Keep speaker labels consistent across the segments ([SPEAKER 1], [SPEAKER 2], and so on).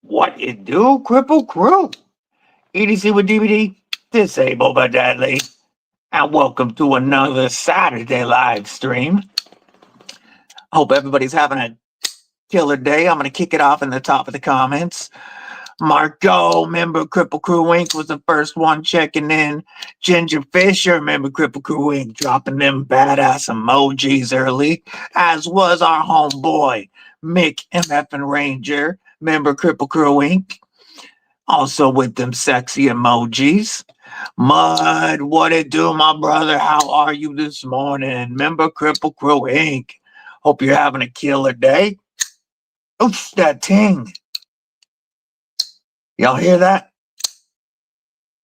[SPEAKER 1] What it do, Kripple Krew? EDC with DVD, disabled but deadly. And welcome to another Saturday live stream. Hope everybody's having a killer day. I'm going to kick it off in the top of the comments. Marco, member Kripple Krew Inc. was the first one checking in. Ginger Fisher, member Kripple Krew Inc. dropping them badass emojis early. As was our homeboy, Mick MF and Ranger, member Kripple Krew Inc. Also with them sexy emojis. Mud, what it do, my brother? How are you this morning? Member Kripple Krew Inc. Hope you're having a killer day. Oops, that ting. Y'all hear that?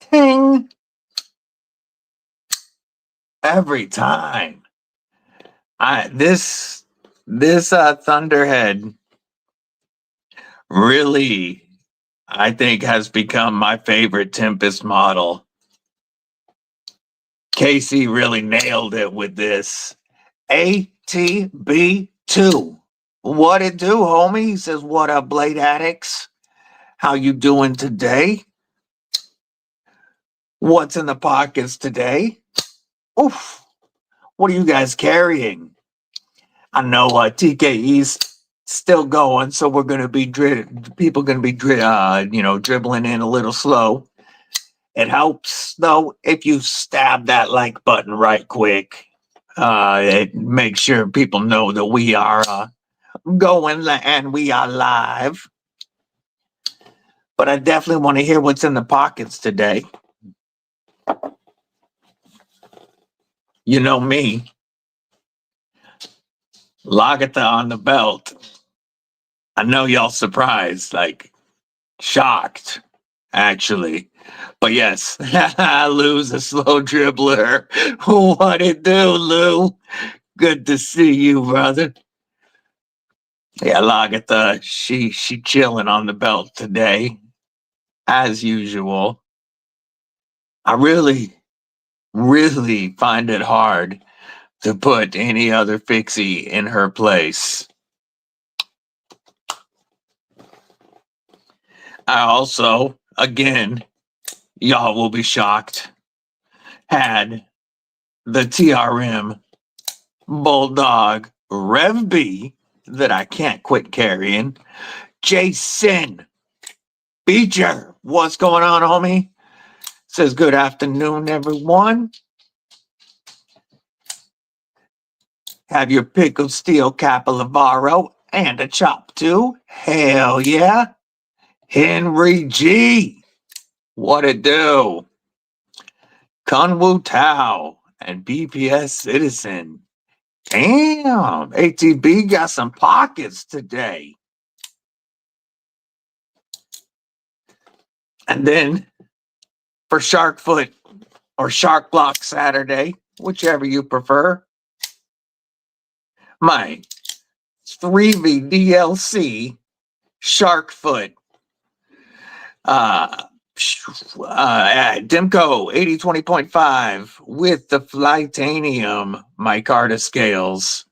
[SPEAKER 1] Ting. Every time. This Thunderhead really, I think, has become my favorite Tempest model. Casey really nailed it with this. ATB2. What it do, homie? He says, what up, Blade Addicts? How you doing today? What's in the pockets today? Oof. What are you guys carrying? I know TKE's still going, so we're going to be people going to be dribbling in a little slow. It helps though if you stab that like button right quick. It makes sure people know that we are going and we are live. But I definitely want to hear what's in the pockets today. You know me. Lagatha on the belt. I know y'all surprised, like shocked, actually. But yes, Lou's a slow dribbler. What it do, Lou? Good to see you, brother. Yeah, Lagatha, she chilling on the belt today, as usual. I really find it hard to put any other fixie in her place. I also, again, y'all will be shocked, had the TRM Bulldog Rev B that I can't quit carrying. Jason Beecher, what's going on, homie? Says good afternoon, everyone. Have your pick of steel Capilavaro and a chop too. Hell yeah. Henry G. What it do? Kunwu Tao and BPS Citizen. Damn, ATB got some pockets today. And then for Sharkfoot or Shark Block Saturday, whichever you prefer, my 3V DLC Sharkfoot Demco 8020.5 with the Flytanium micarta scales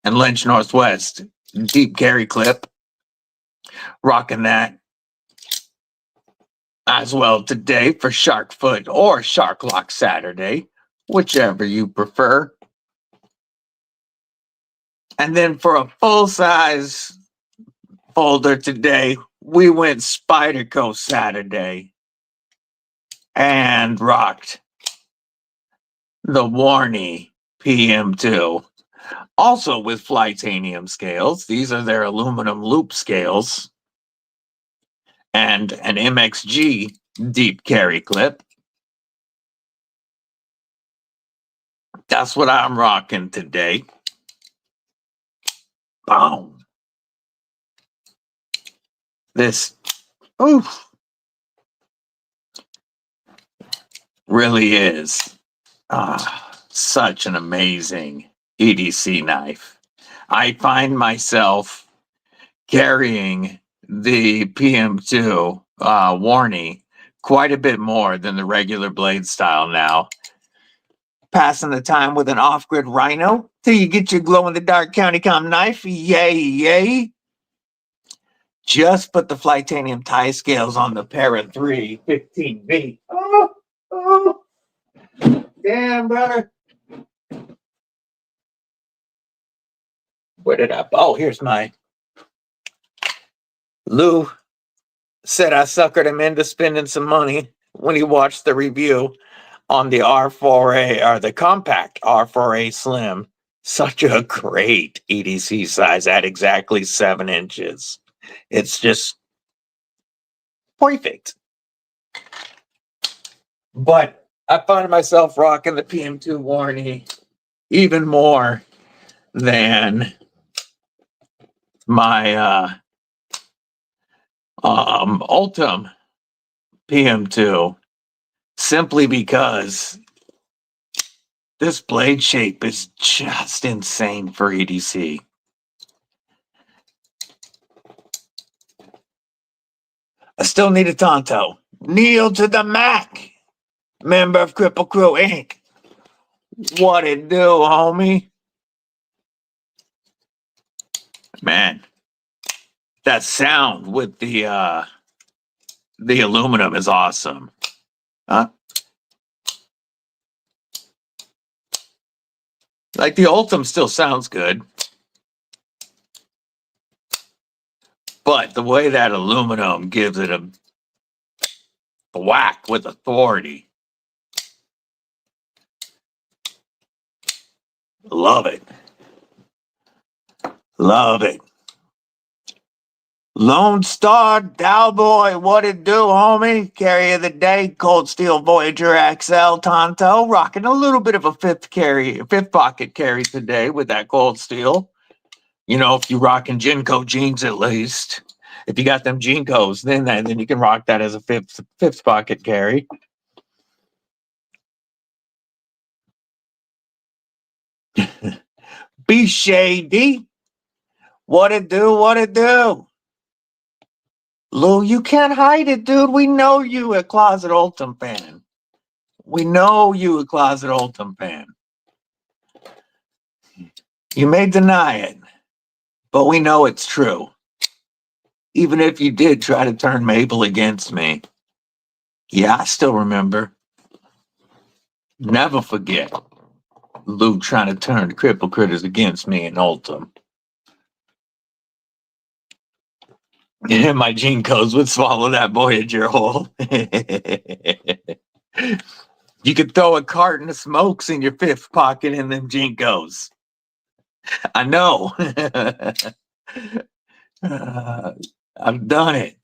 [SPEAKER 1] and Lynch Northwest deep carry clip. Rocking that as well today for Sharkfoot or Shark Lock Saturday, whichever you prefer. And then for a full-size folder today, we went Spyderco Saturday and rocked the Warney PM2. Also with Flytanium scales. These are their aluminum loop scales. And an MXG deep carry clip. That's what I'm rocking today. Boom. This, oof, really is such an amazing EDC knife. I find myself carrying the PM2 Warney quite a bit more than the regular blade style now. Passing the time with an off-grid Rhino till you get your glow-in-the-dark County Com knife. Yay, yay. Just put the Flytanium tie scales on the Para 3 15B. Oh, damn, brother. Where did I? Oh, here's my. Lou said I suckered him into spending some money when he watched the review on the R4A or the compact R4A Slim. Such a great EDC size at exactly 7 inches. It's just perfect. But I find myself rocking the PM2 warranty even more than my Ultim PM2, simply because this blade shape is just insane for EDC. I still need a Tonto. Kneel to the Mac. Member of Kripple Krew Inc. What it do, homie? Man, that sound with the aluminum is awesome. Huh? Like the Ultim still sounds good, but the way that aluminum gives it a whack with authority. Love it. Love it. Lone Star Dowboy, what it do, homie? Carry of the day, Cold Steel Voyager XL Tonto, rocking a little bit of a fifth pocket carry today with that Cold Steel. You know, if you're rocking Jinko jeans at least. If you got them Jinkos, then you can rock that as a fifth pocket carry. Be shady. What it do? What it do? Lou, you can't hide it, dude. We know you a closet Ultim fan. We know you a closet Ultim fan. You may deny it, but we know it's true. Even if you did try to turn Mabel against me. Yeah, I still remember. Never forget Lou trying to turn the Kripple Critters against me in Ultim. And my gene codes would swallow that Voyager whole. You could throw a carton of smokes in your fifth pocket in them Jinkos. I know. I've done it.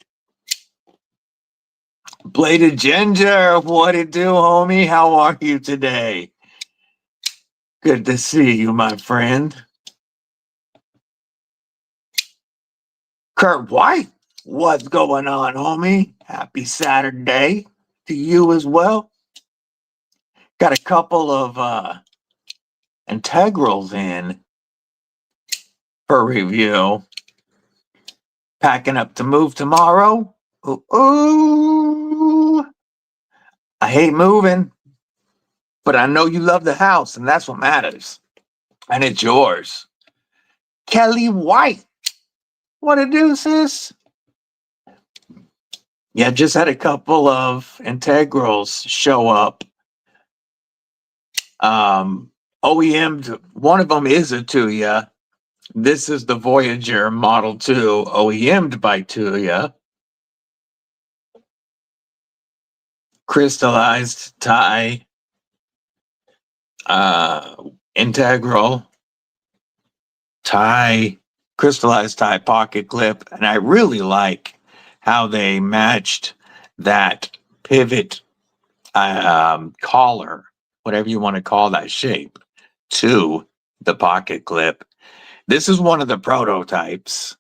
[SPEAKER 1] Bladed Ginger, what it do, homie? How are you today? Good to see you, my friend. Kurt White, what's going on, homie? Happy Saturday to you as well. Got a couple of integrals in for review. Packing up to move tomorrow. Ooh. I hate moving, but I know you love the house, and that's what matters. And it's yours. Kelly White. What it do, sis? Yeah, just had a couple of integrals show up. OEM'd, one of them is a Tuya. This is the Voyager Model 2, OEM'd by Tuya. Crystallized tie, integral tie, crystallized tie pocket clip, and I really like how they matched that pivot collar, whatever you want to call that shape, to the pocket clip. This is one of the prototypes.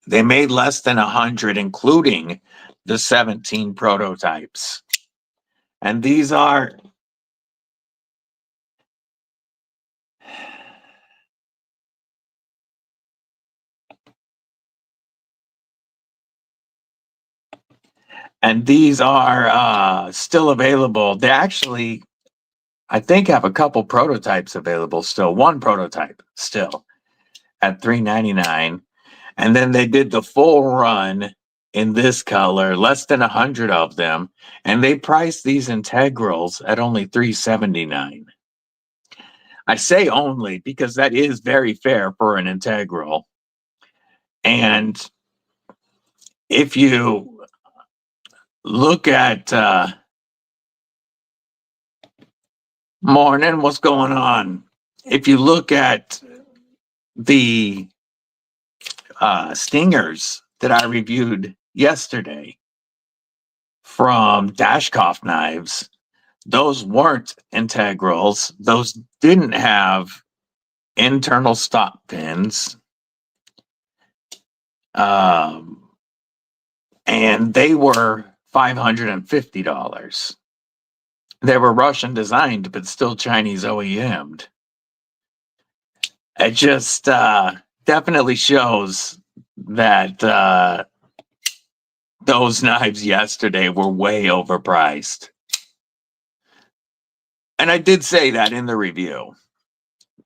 [SPEAKER 1] They made less than 100, including the 17 prototypes. And these are still available. They actually, I think, have a couple prototypes available still. One prototype still at $3.99. And then they did the full run in this color, less than 100 of them, and they priced these integrals at only $379. I say only because that is very fair for an integral. And if you look at morning, what's going on? If you look at the stingers that I reviewed yesterday from Dashkoff knives, those weren't integrals. Those didn't have internal stop pins. And they were $550. They were Russian designed, but still Chinese OEM'd. It just definitely shows that those knives yesterday were way overpriced. And I did say that in the review.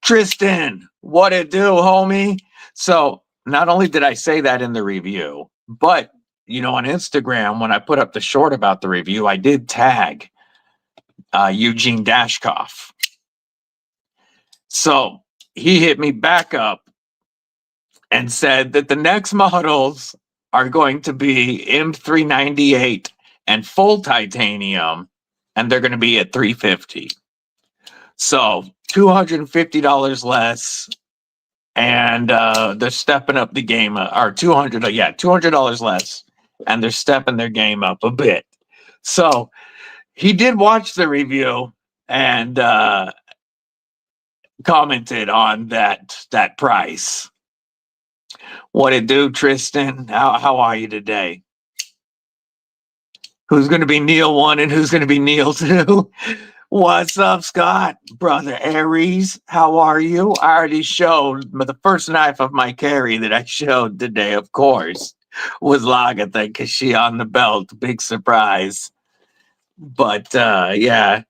[SPEAKER 1] Tristan, what it do, homie? So not only did I say that in the review, but on Instagram, when I put up the short about the review, I did tag Eugene Dashkoff. So he hit me back up and said that the next models are going to be M398 and full titanium, and they're going to be at $350. So $250 less, and they're stepping up the game, or $200 less, and they're stepping their game up a bit. So he did watch the review and commented on that price. What it do, Tristan? How are you today? Who's going to be Neil 1 and who's going to be Neil 2? What's up, Scott? Brother Aries, how are you? I already showed the first knife of my carry that I showed today, of course, was Lagatha because she on the belt. Big surprise. But yeah,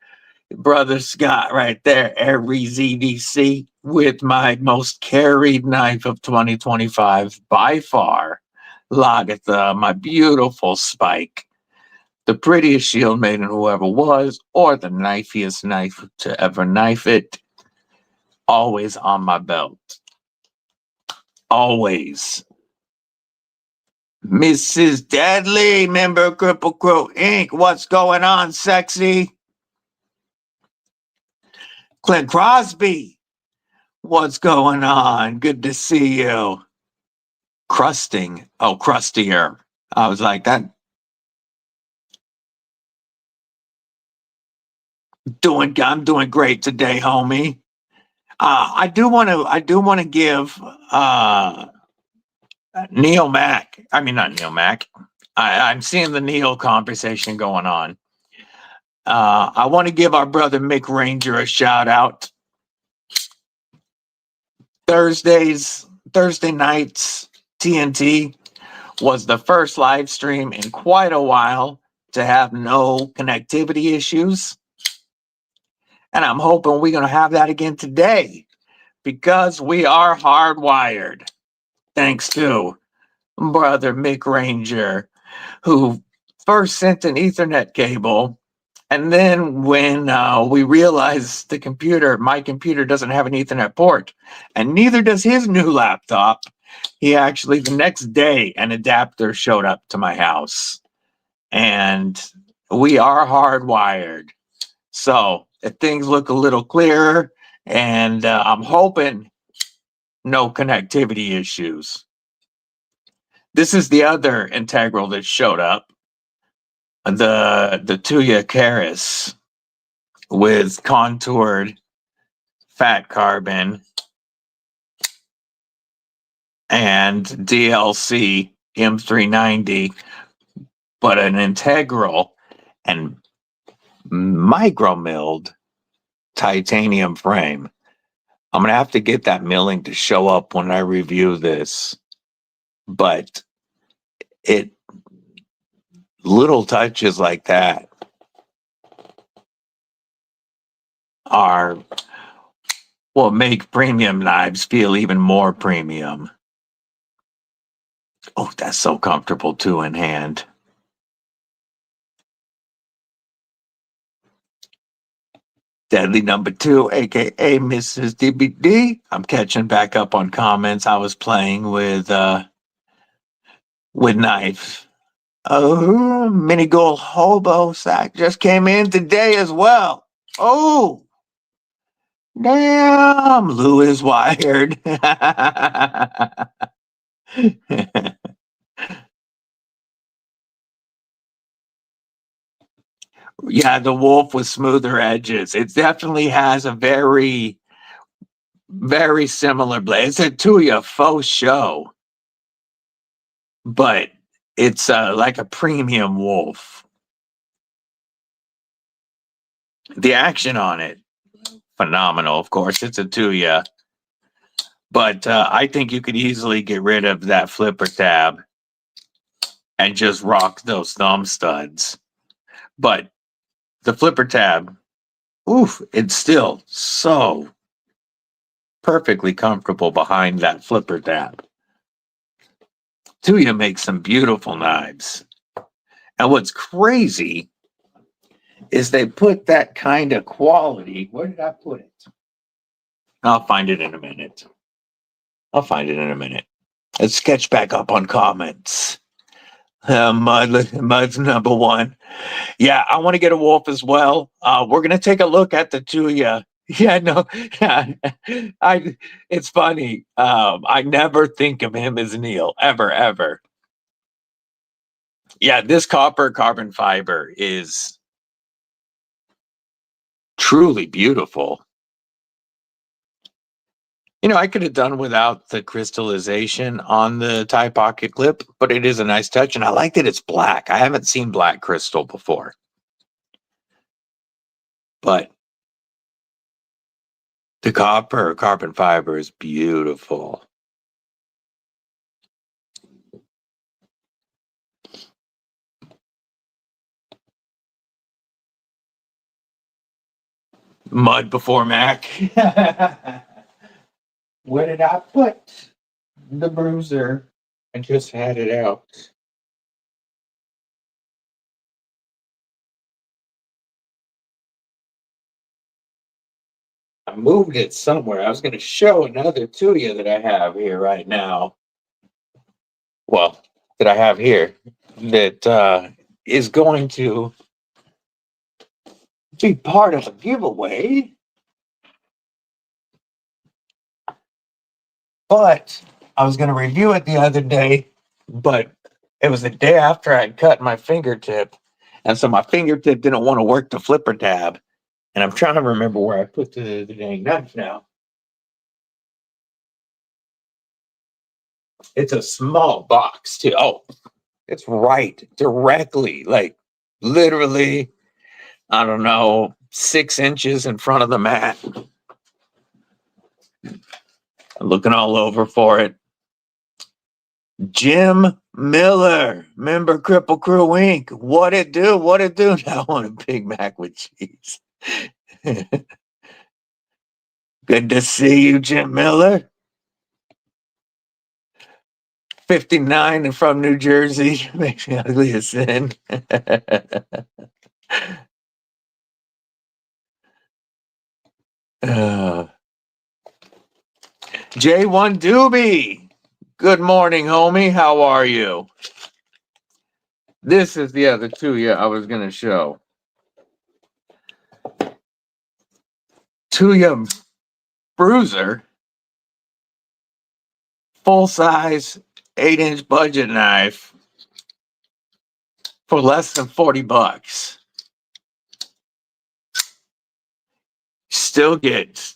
[SPEAKER 1] Brother Scott right there, Aries EDC, with my most carried knife of 2025 by far. Lagatha, my beautiful spike. The prettiest shield maiden who ever was, or the knifiest knife to ever knife it. Always on my belt. Always. Mrs. Deadly, member of Kripple Krew Inc. What's going on, sexy? Clint Crosby. What's going on? Good to see you. Crusting. Oh, crustier. I was like that. I'm doing great today, homie. I do want to give Neil Mack. I mean, not Neil Mack. I'm seeing the Neil conversation going on. I want to give our brother Mick Ranger a shout out. Thursday nights, TNT was the first live stream in quite a while to have no connectivity issues. And I'm hoping we're going to have that again today because we are hardwired. Thanks to brother Mick Ranger, who first sent an Ethernet cable. And then when we realized my computer doesn't have an Ethernet port, and neither does his new laptop, he actually, the next day, an adapter showed up to my house. And we are hardwired. So if things look a little clearer, and I'm hoping no connectivity issues. This is the other integral that showed up. The Tuya Karis with contoured fat carbon and DLC M390, but an integral and micro milled titanium frame. I'm going to have to get that milling to show up when I review this, but little touches like that are what make premium knives feel even more premium. Oh, that's so comfortable too in hand. Deadly number 2, aka Mrs. DBD. I'm catching back up on comments. I was playing with knife. Oh, mini gold hobo sack just came in today as well. Oh, damn, Lou is wired. Yeah, the wolf with smoother edges. It definitely has a very, very similar blade. It's a Tuya faux show, but it's like a premium wolf. The action on it, phenomenal. Of course, it's a Tuya, but I think you could easily get rid of that flipper tab and just rock those thumb studs. But the flipper tab, oof, it's still so perfectly comfortable behind that flipper tab. Tuya makes some beautiful knives. And what's crazy is they put that kind of quality. Where did I put it? I'll find it in a minute. Let's catch back up on comments. Mud's number 1. Yeah, I want to get a wolf as well. We're gonna take a look at the Tuya. Yeah, no, it's funny. I never think of him as Neil, ever. Yeah, this copper carbon fiber is truly beautiful. You know, I could have done without the crystallization on the tie pocket clip, but it is a nice touch, and I like that it's black. I haven't seen black crystal before. But the copper carbon fiber is beautiful. Mud before Mac. Where did I put the bruiser? I just had it out. I moved it somewhere. I was going to show another Tuya that I have here right now. Well, that I have here that is going to be part of a giveaway. But I was going to review it the other day, but it was the day after I'd cut my fingertip. And so my fingertip didn't want to work the flipper tab. And I'm trying to remember where I put the dang knife now. It's a small box too. Oh, it's right directly, like literally, I don't know, 6 inches in front of the mat. I'm looking all over for it. Jim Miller, member Kripple Krew Inc. What it do? What it do? Now I want a Big Mac with cheese. Good to see you, Jim Miller. 59 and from New Jersey. Makes me ugly as sin. J1 Doobie. Good morning, homie. How are you? This is the other Tuya I was going to show. Tuya Bruiser. Full size 8-inch budget knife for less than $40. Still get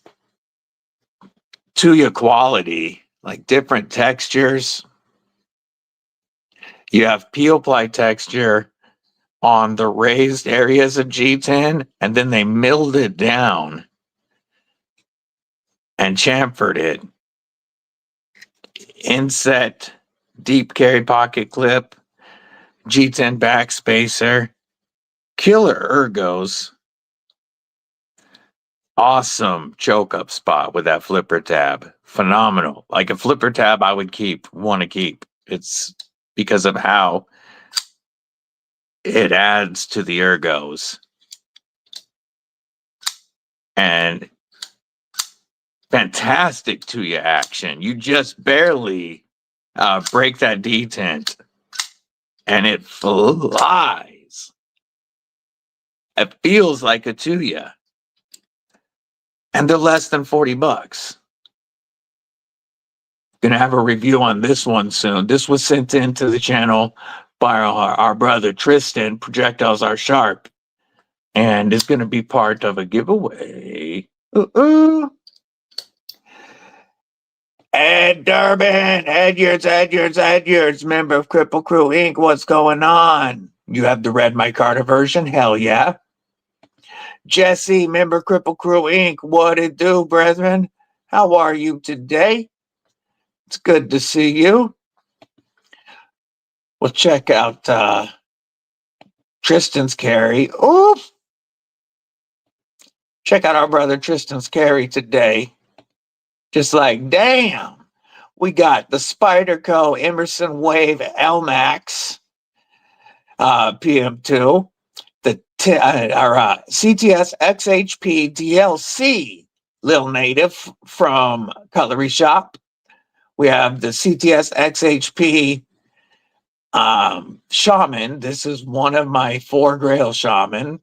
[SPEAKER 1] Tuya quality, like different textures. You have peel ply texture on the raised areas of G10, and then they milled it down and chamfered it. Inset deep carry pocket clip, G10 back spacer, killer ergos. Awesome choke up spot with that flipper tab. Phenomenal. Like a flipper tab I would want to keep. It's because of how it adds to the ergos. And fantastic to your action. You just barely break that detent and it flies. It feels like a Tuya. And they're less than $40. Gonna have a review on this one soon. This was sent into the channel by our brother Tristan. Projectiles are sharp. And it's gonna be part of a giveaway. Ed Durbin, Edyards, member of Kripple Krew Inc. What's going on? You have the Red My Carter version? Hell yeah. Jesse, member Kripple Krew Inc. What it do, brethren? How are you today? It's good to see you. We'll check out Tristan's carry. Oof. Check out our brother Tristan's carry today. Just like, damn. We got the Spyderco Emerson Wave LMAX PM2, the CTS XHP DLC Lil Native from Cutlery Shop. We have the CTS XHP Shaman. This is one of my 4 Grail Shaman.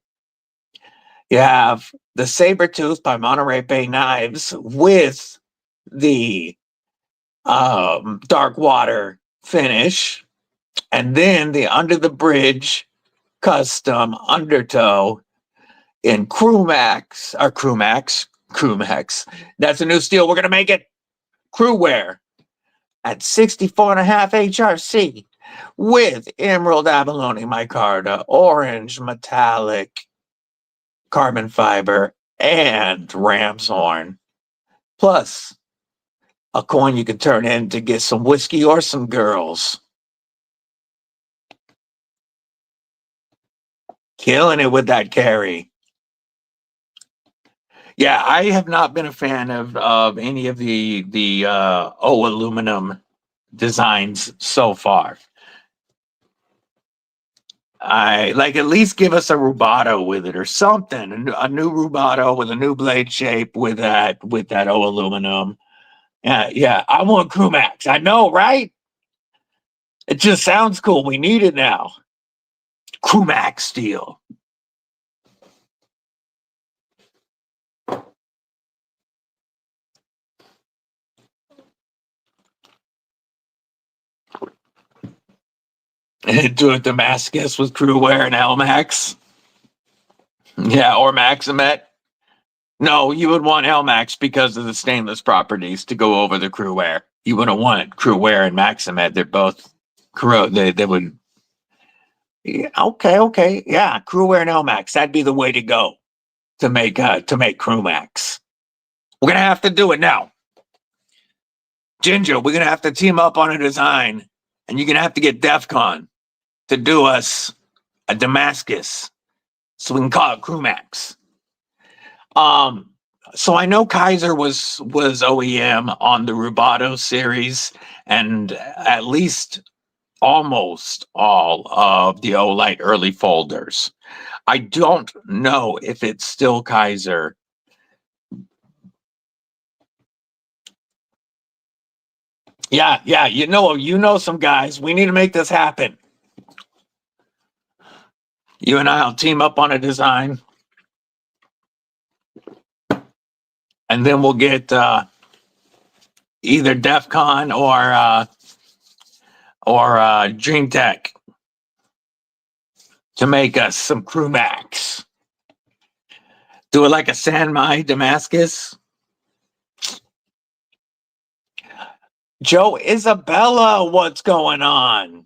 [SPEAKER 1] You have the Sabertooth by Monterey Bay Knives with the dark water finish, and then the Under the Bridge custom undertow in Crewmax. That's a new steel. We're gonna make it crew wear at 64.5 HRC with emerald abalone micarta, orange metallic carbon fiber, and ram's horn, plus a coin you can turn in to get some whiskey or some girls. Killing it with that carry. Yeah, I have not been a fan of any of the O aluminum designs so far. I like, at least give us a rubato with it or something, a new rubato with a new blade shape with that O aluminum. Yeah, I want Crewmax. I know, right? It just sounds cool. We need it now. Crewmax steel. Do it Damascus with Crewwear and Elmax. Yeah, or Maximet. No, you would want Elmax because of the stainless properties to go over the Crewwear. You wouldn't want Crewwear and Maximet. They're both they would. Yeah, okay. Yeah, Crewwear and Elmax. That'd be the way to go to make Crewmax. We're gonna have to do it now. Ginger, we're gonna have to team up on a design, and you're gonna have to get DEF CON to do us a Damascus, so we can call it Crewmax. So I know Kaiser was OEM on the Rubato series, and at least almost all of the Olight early folders. I don't know if it's still Kaiser. Yeah, you know some guys. We need to make this happen. You and I'll team up on a design, and then we'll get either DEF CON or Dream Tech to make us some Crewmax. Do it like a San Mai Damascus. Joe Isabella, what's going on?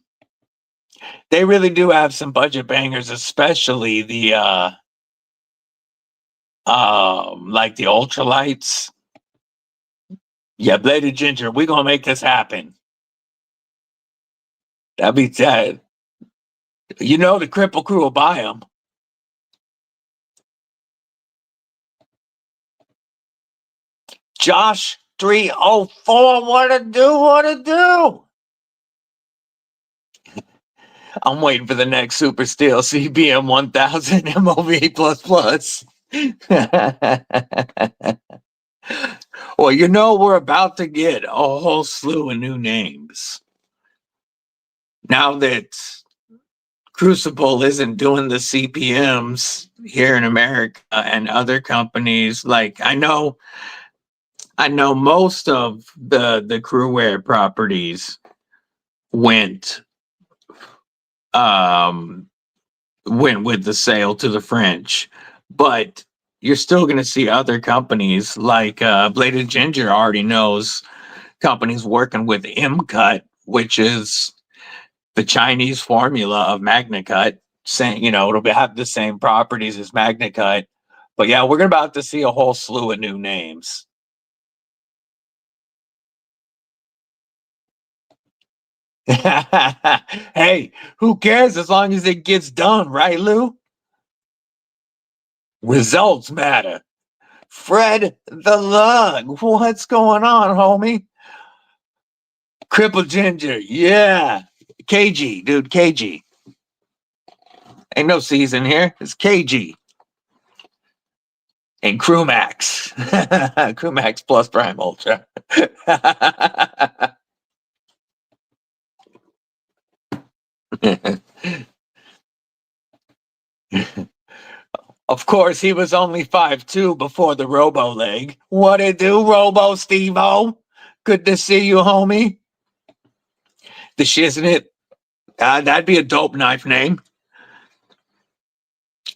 [SPEAKER 1] They really do have some budget bangers, especially the like the ultralights. Yeah, Bladed Ginger, we're gonna make this happen. That'd be sad. You know the Kripple Krew will buy them. Josh 304, what to do? I'm waiting for the next Super Steel CBM 1000 MOV plus plus. Well, you know, we're about to get a whole slew of new names. Now that Crucible isn't doing the CPMs here in America and other companies, like I know most of the Crewware properties went with the sale to the French, but you're still going to see other companies like Bladed Ginger already knows companies working with MCut, which is the Chinese formula of MagnaCut, saying, you know, it'll have the same properties as MagnaCut. But yeah, we're about to see a whole slew of new names. Hey, who cares as long as it gets done, right, Lou? Results matter. Fred the Lug, what's going on, homie? Kripple Ginger, yeah. KG, dude, KG. Ain't no season here. It's KG. And Crewmax. Crewmax plus Prime Ultra. Of course, he was only 5'2" before the Robo leg. What it do, Robo Steve-O? Good to see you, homie. The Shiznit. That'd be a dope knife name.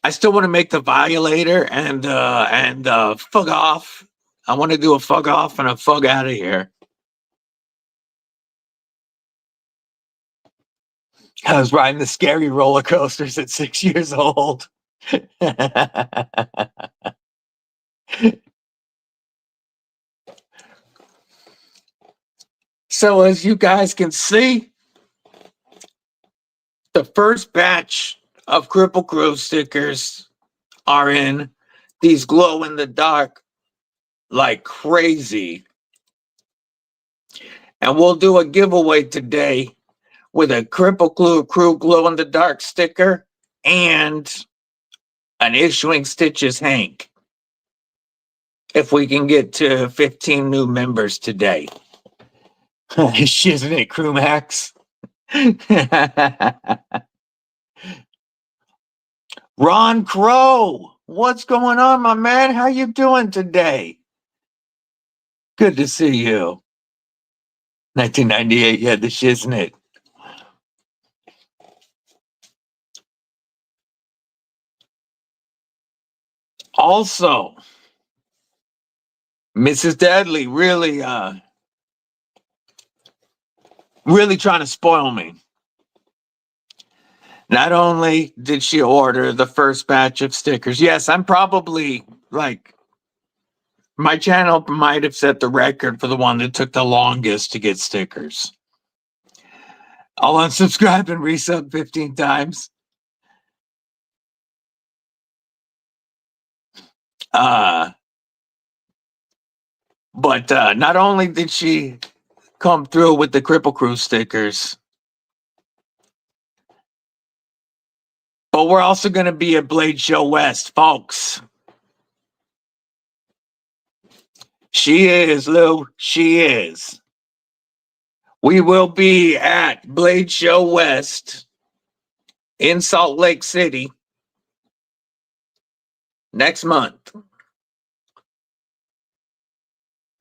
[SPEAKER 1] I still want to make the Violator and Fug Off. I want to do a Fug Off and a Fug Out of Here. I was riding the scary roller coasters at 6 years old. So as you guys can see, the first batch of Kripple Krew stickers are in. These glow in the dark like crazy. And we'll do a giveaway today with a Kripple Krew glow in the dark sticker and an Issuing Stitches Hank. If we can get to 15 new members today. Isn't it, Crewmax? Ron Crow, what's going on, my man? How you doing today? Good to see you. 1998, you had the Shiznit. Also, Mrs. Deadly really trying to spoil me. Not only did she order the first batch of stickers, yes, I'm probably like, my channel might have set the record for the one that took the longest to get stickers. I'll unsubscribe and resub 15 times. But not only did she come through with the Kripple Krew stickers, but we're also going to be at Blade Show West, folks. She is, Lou. She is. We will be at Blade Show West in Salt Lake City next month.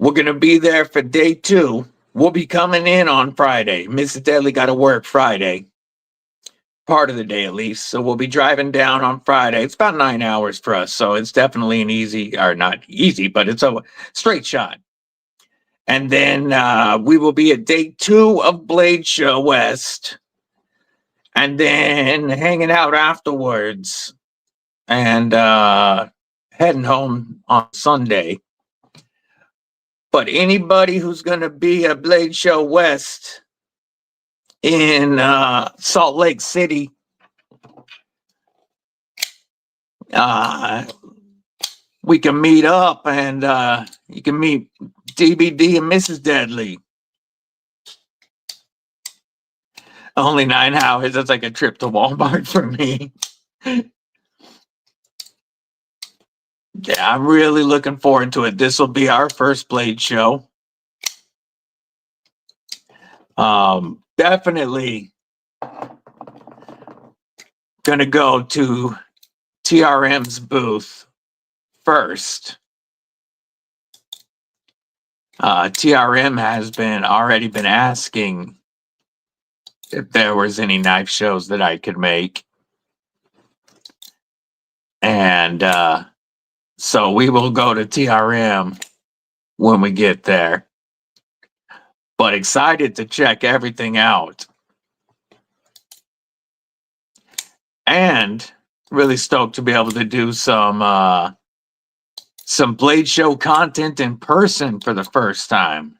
[SPEAKER 1] We're going to be there for day 2. We'll be coming in on Friday. Mrs. Deadly got to work Friday. Part of the day at least. So we'll be driving down on Friday. It's about 9 hours for us. So it's definitely an easy, or not easy, but it's a straight shot. And then we will be at day 2 of Blade Show West. And then hanging out afterwards. And heading home on Sunday. But anybody who's going to be at Blade Show West in Salt Lake City, we can meet up and you can meet DBD and Mrs. Deadly. Only 9 hours. That's like a trip to Walmart for me. Yeah, I'm really looking forward to it. This will be our first Blade show. Definitely gonna go to TRM's booth first. TRM has already been asking if there was any knife shows that I could make. And so we will go to TRM when we get there. But excited to check everything out. And really stoked to be able to do some Blade Show content in person for the first time.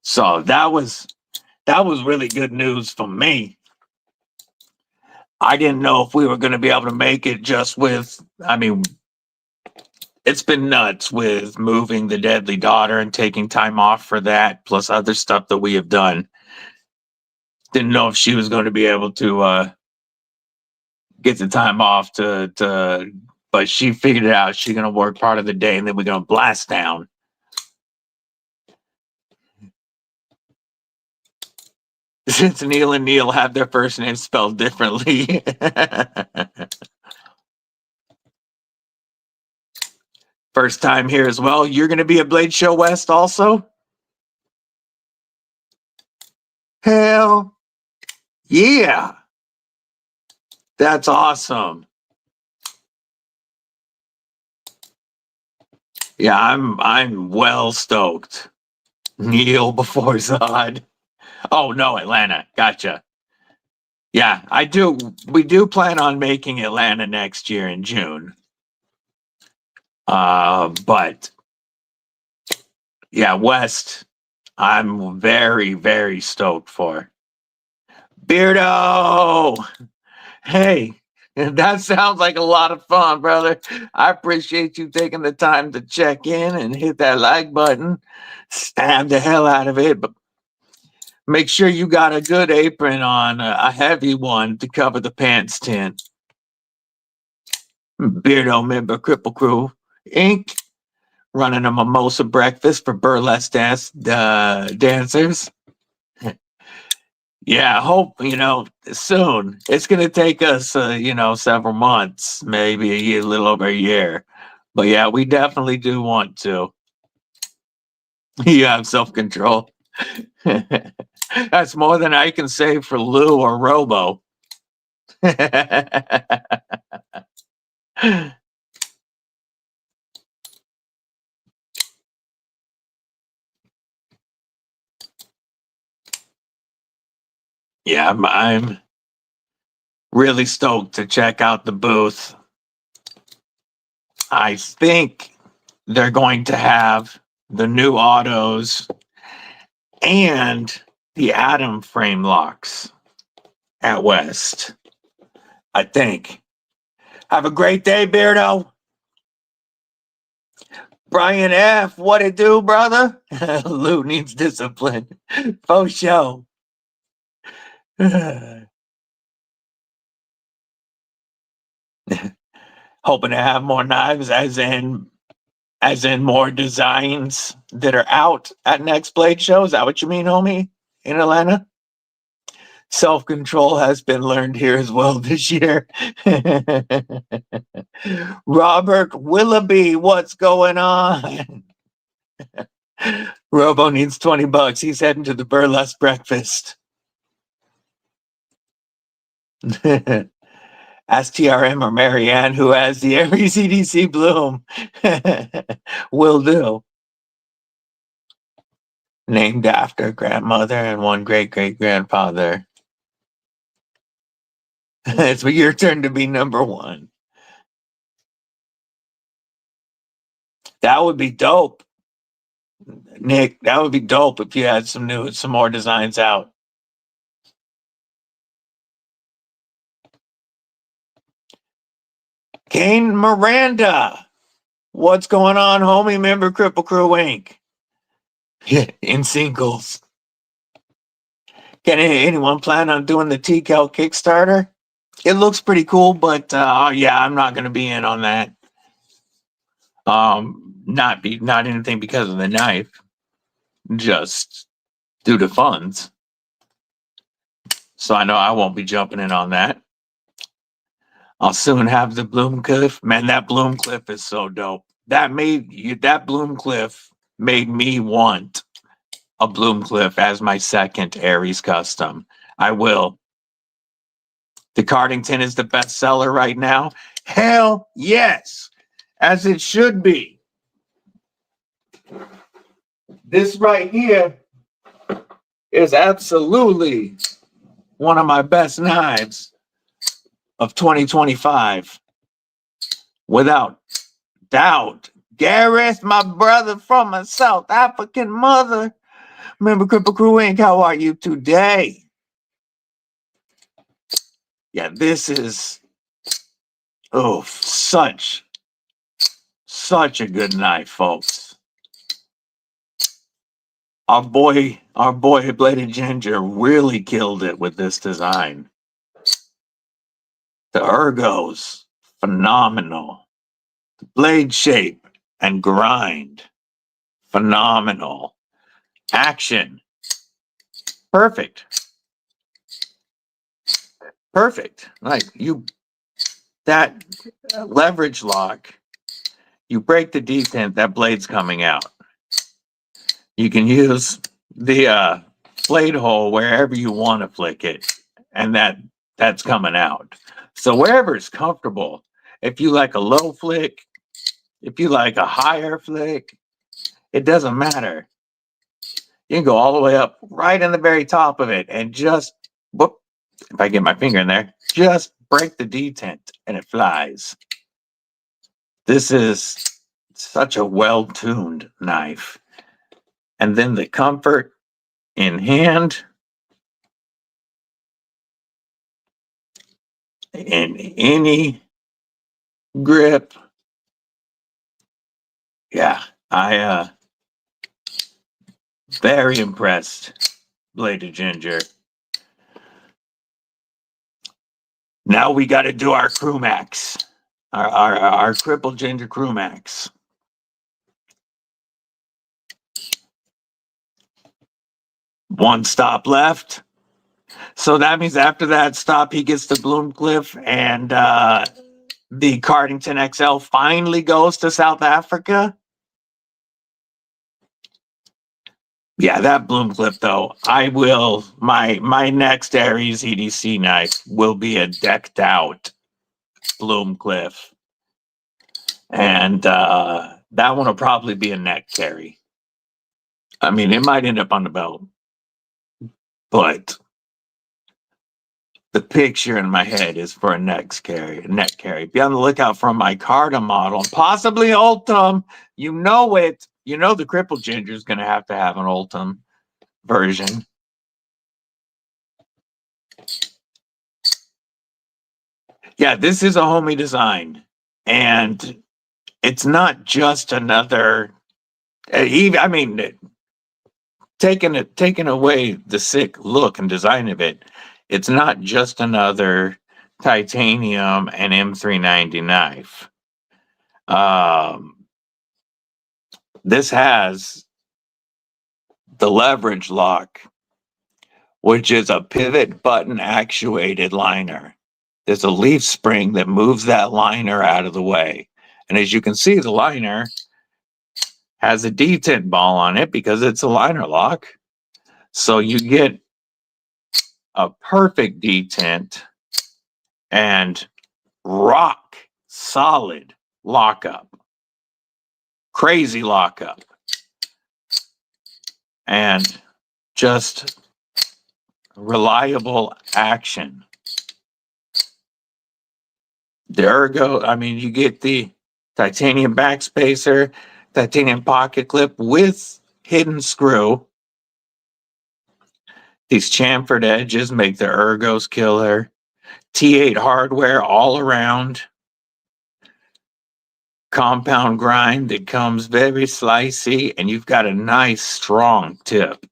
[SPEAKER 1] So that was really good news for me. I didn't know if we were going to be able to make it just with, I mean, it's been nuts with moving the Deadly Daughter and taking time off for that, plus other stuff that we have done. Didn't know if she was going to be able to get the time off but she figured it out. She's going to work part of the day and then we're going to blast down. Since Neil and Neil have their first names spelled differently. First time here as well. You're going to be at Blade Show West also? Hell yeah. That's awesome. Yeah, I'm well stoked. Neil before Zod. Oh no, Atlanta. Gotcha. Yeah, we do plan on making Atlanta next year in June. But yeah, West, I'm very, very stoked for. Beardo! Hey, that sounds like a lot of fun, brother. I appreciate you taking the time to check in and hit that like button. Stab the hell out of it, but make sure you got a good apron on, a heavy one to cover the pants tint. Beardo member Kripple Krew Inc. Running a mimosa breakfast for burlesque dancers. Yeah, I hope, soon. It's going to take us, several months, maybe a little over a year. But yeah, we definitely do want to. You have self-control. That's more than I can say for Lou or Robo. Yeah, I'm really stoked to check out the booth. I think they're going to have the new autos and the Atom frame locks at West. I think. Have a great day, Beardo. Brian F., what it do, brother? Lou needs discipline. For sure. Hoping to have more knives, as in more designs that are out at next Blade show. Is that what you mean, homie? In Atlanta? Self-control has been learned here as well this year. Robert Willoughby, what's going on? Robo needs $20. He's heading to the burlesque breakfast. Ask TRM or Marianne, who has the Aries EDC Bloom. Will do. Named after grandmother and one great-great-grandfather. It's your turn to be number one. That would be dope. Nick, that would be dope if you had some more designs out. Kane Miranda, what's going on, homie? Member Kripple Krew Inc. in singles. Can anyone plan on doing the TCal Kickstarter? It looks pretty cool, but yeah, I'm not going to be in on that. Not anything because of the knife, just due to funds. So I know I won't be jumping in on that. I'll soon have the Bloom Cliff. Man, that Bloom Cliff is so dope. That Bloom Cliff made me want a Bloom Cliff as my second Aries custom. I will. The Cardington is the best seller right now. Hell yes, as it should be. This right here is absolutely one of my best knives of 2025. Without doubt. Gareth, my brother from a South African mother. Remember Kripple Krew Inc. How are you today? Yeah, this is such a good knife, folks. Our boy Bladed Ginger really killed it with this design. The ergos, phenomenal. The blade shape and grind, phenomenal. Action, perfect. Like that leverage lock, you break the detent, that blade's coming out. You can use the blade hole wherever you want to flick it, and that's coming out. So wherever it's comfortable, if you like a low flick, if you like a higher flick, it doesn't matter. You can go all the way up right in the very top of it and just, whoop, if I get my finger in there, just break the detent and it flies. This is such a well-tuned knife. And then the comfort in hand, in any grip. Yeah, I very impressed, Bladed Ginger. Now we got to do our Crew Max, our Kripple Ginger Crew Max. One stop left. So that means after that stop, he gets the Bloom Cliff, and the Cardington XL finally goes to South Africa. Yeah, that Bloom Cliff, though, I will, my next Aries EDC knife will be a decked out Bloom Cliff. And that one will probably be a neck carry. I mean, it might end up on the belt, but the picture in my head is for a neck carry. Be on the lookout for my Carta model, possibly Ultim. You know it. You know the Kripple Ginger is going to have an Ultim version. Yeah, this is a homie design, and it's not just another. I mean, taking away the sick look and design of it, it's not just another titanium and M390 knife. This has the leverage lock, which is a pivot button actuated liner. There's a leaf spring that moves that liner out of the way. And as you can see, the liner has a detent ball on it because it's a liner lock. So you get a perfect detent and rock solid lockup. Crazy lockup. And just reliable action. The ergo, I mean, you get the titanium backspacer, titanium pocket clip with hidden screw. These chamfered edges make the ergos killer. T8 hardware all around. compound grind that comes very slicey, and you've got a nice strong tip.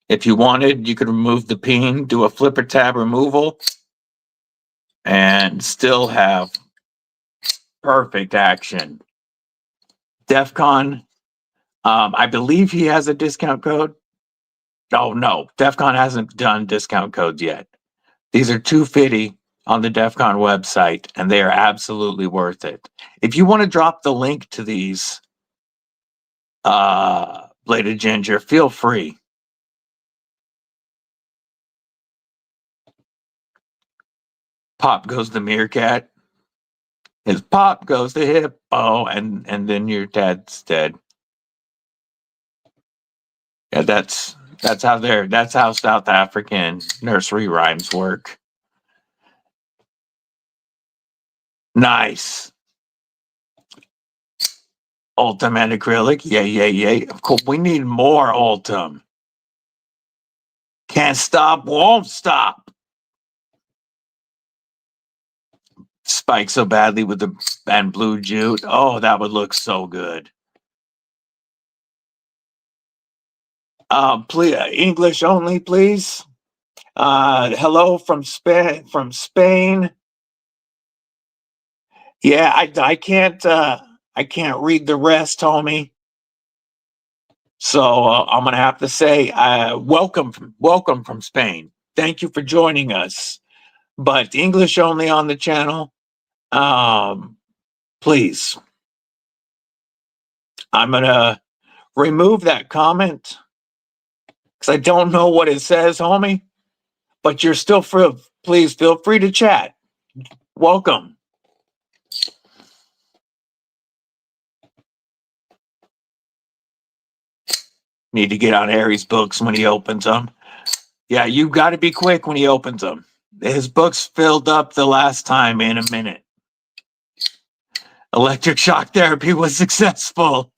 [SPEAKER 1] If you wanted, you could remove the peen, do a flipper tab removal, and still have perfect action. DEFCON, I believe he has a discount code. Oh no, DEFCON hasn't done discount codes yet. These are $250 on the DEFCON website, and they are absolutely worth it. If you want to drop the link to these bladed ginger, feel free. Pop goes the meerkat. His pop goes the hippo, and then your dad's dead. Yeah, that's how South African nursery rhymes work. Nice. Ultim and acrylic. Yay. Of course, we need more Ultim. Can't stop, won't stop. Spike so badly with the and blue jute. Oh, that would look so good. Please, English only, please. Hello from Spain. Yeah, I can't read the rest, homie. So I'm gonna have to say, welcome from Spain. Thank you for joining us. But English only on the channel. Please. I'm gonna remove that comment because I don't know what it says, homie. But you're still free. Please feel free to chat. Welcome. Need to get on Harry's books when he opens them. Yeah, you got to be quick when he opens them. His books filled up the last time in a minute. Electric shock therapy was successful.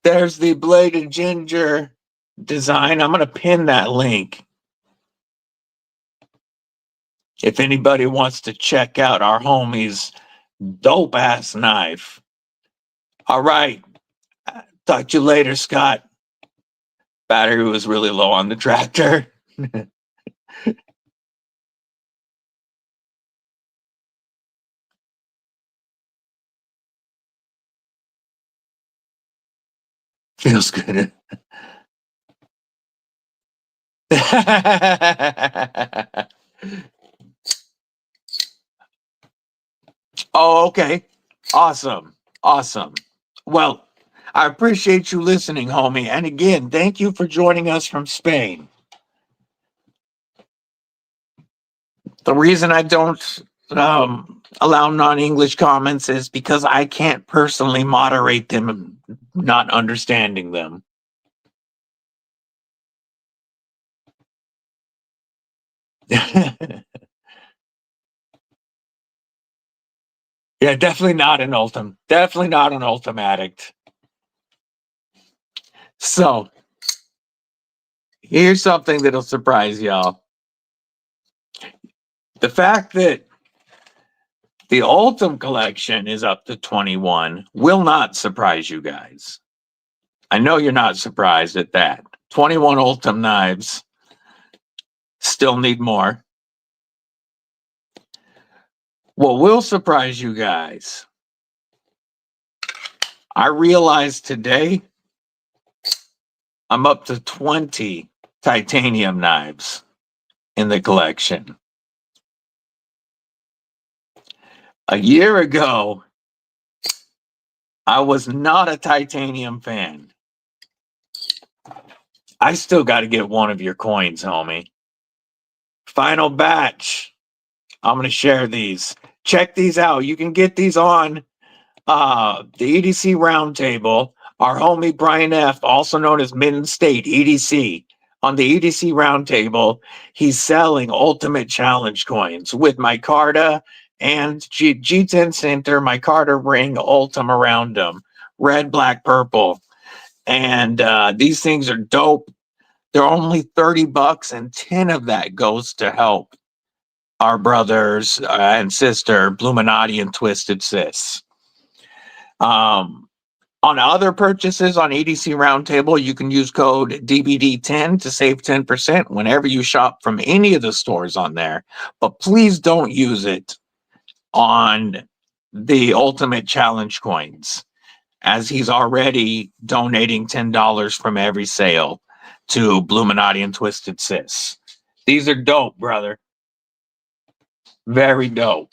[SPEAKER 1] There's the bladed ginger design. I'm going to pin that link. If anybody wants to check out our homie's dope ass knife. All right. Talk to you later, Scott. Battery was really low on the tractor. Feels good. Oh, okay. Awesome. Well, I appreciate you listening, homie. And again, thank you for joining us from Spain. The reason I don't allow non-English comments is because I can't personally moderate them not understanding them. Yeah, definitely not an Ultim. Definitely not an Ultim addict. So, here's something that'll surprise y'all. The fact that the Ultim collection is up to 21 will not surprise you guys. I know you're not surprised at that. 21 Ultim knives. Still need more. What will surprise you guys, I realized today I'm up to 20 titanium knives in the collection. A year ago, I was not a titanium fan. I still got to get one of your coins, homie. Final batch. I'm going to share these. Check these out. You can get these on the EDC Roundtable. Our homie Brian F., also known as Mitten State EDC, on the EDC Roundtable, he's selling Ultimate Challenge coins with micarta and G10 Center, micarta ring, Ultim around them. Red, black, purple. And these things are dope. They're only $30, and 10 of that goes to help our brothers and sister, Bluminati and Twisted Sis. On other purchases on EDC Roundtable, you can use code DBD10 to save 10% whenever you shop from any of the stores on there. But please don't use it on the Ultimate Challenge coins, as he's already donating $10 from every sale to Bluminati and Twisted Sis. These are dope, brother. Very dope.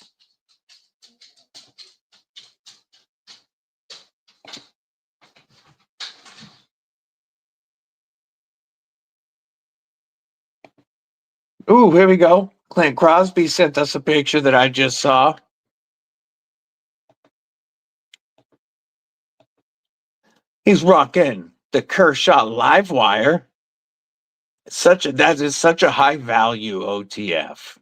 [SPEAKER 1] Ooh, here we go. Clint Crosby sent us a picture that I just saw. He's rocking the Kershaw Live Wire. That is such a high value OTF.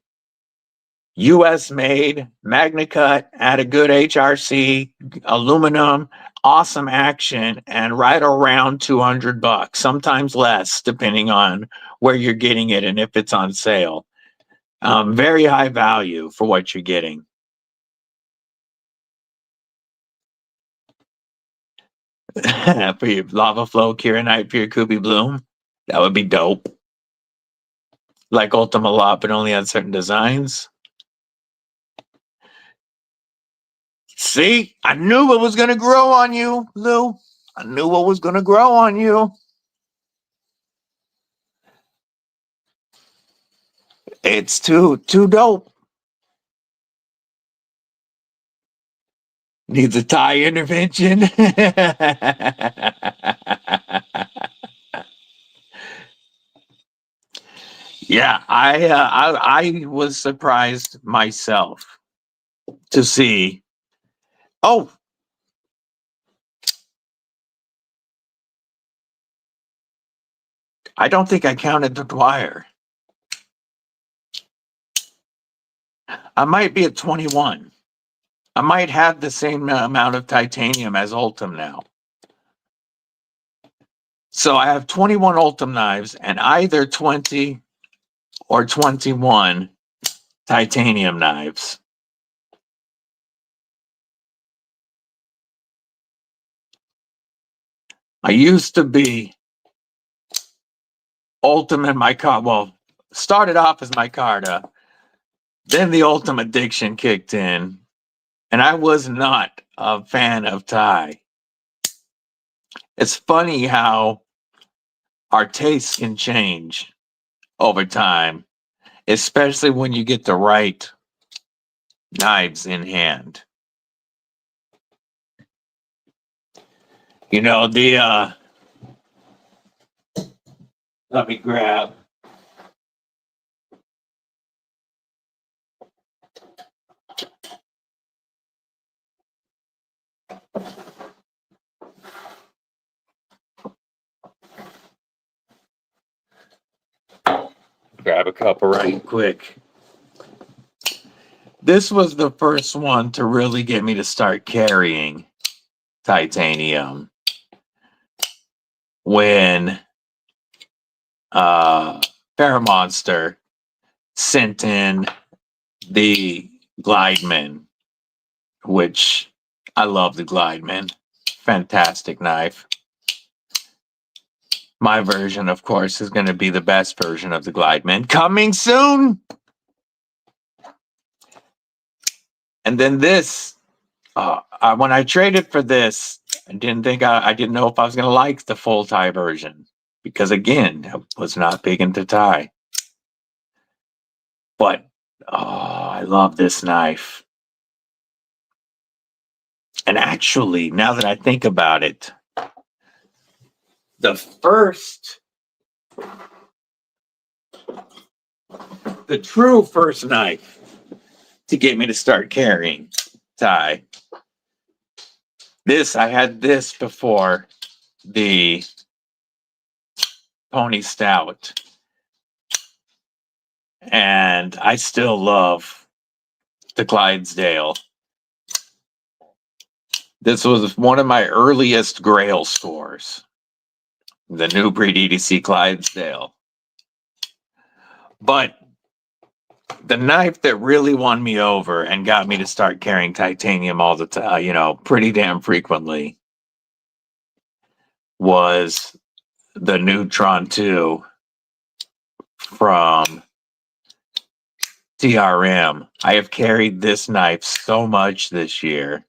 [SPEAKER 1] US made, Magna Cut, at a good HRC, aluminum, awesome action, and right around $200, sometimes less, depending on where you're getting it and if it's on sale. Very high value for what you're getting. For your Lava Flow, Kieranite, Pure Koopy Bloom, that would be dope. Like Ultima Lot, but only on certain designs. See, I knew what was going to grow on you, Lou. I knew what was going to grow on you. It's too dope. Needs a tie intervention. Yeah, I was surprised myself to see. Oh, I don't think I counted the Dwyer. I might be at 21. I might have the same amount of titanium as Ultim now. So I have 21 Ultim knives and either 20 or 21 titanium knives. I used to be Ultim in my car. Well, started off as my Carta. Then the Ultim addiction kicked in. And I was not a fan of tie. It's funny how our tastes can change over time, especially when you get the right knives in hand. You know, let me grab. Grab a couple right quick. This was the first one to really get me to start carrying titanium. When Paramonster sent in the Glideman, which I love the Glideman. Fantastic knife. My version, of course, is going to be the best version of the Glideman. Coming soon! And then this, when I traded for this, I didn't know if I was going to like the full tie version. Because again, I was not big into tie. But, I love this knife. And actually, now that I think about it, the true first knife to get me to start carrying tie. I had this before the Pony Stout. And I still love the Clydesdale. This was one of my earliest Grail scores. The New Breed EDC Clydesdale. But The knife that really won me over and got me to start carrying titanium all the time, pretty damn frequently, was the Neutron 2 from TRM. I have carried this knife so much this year,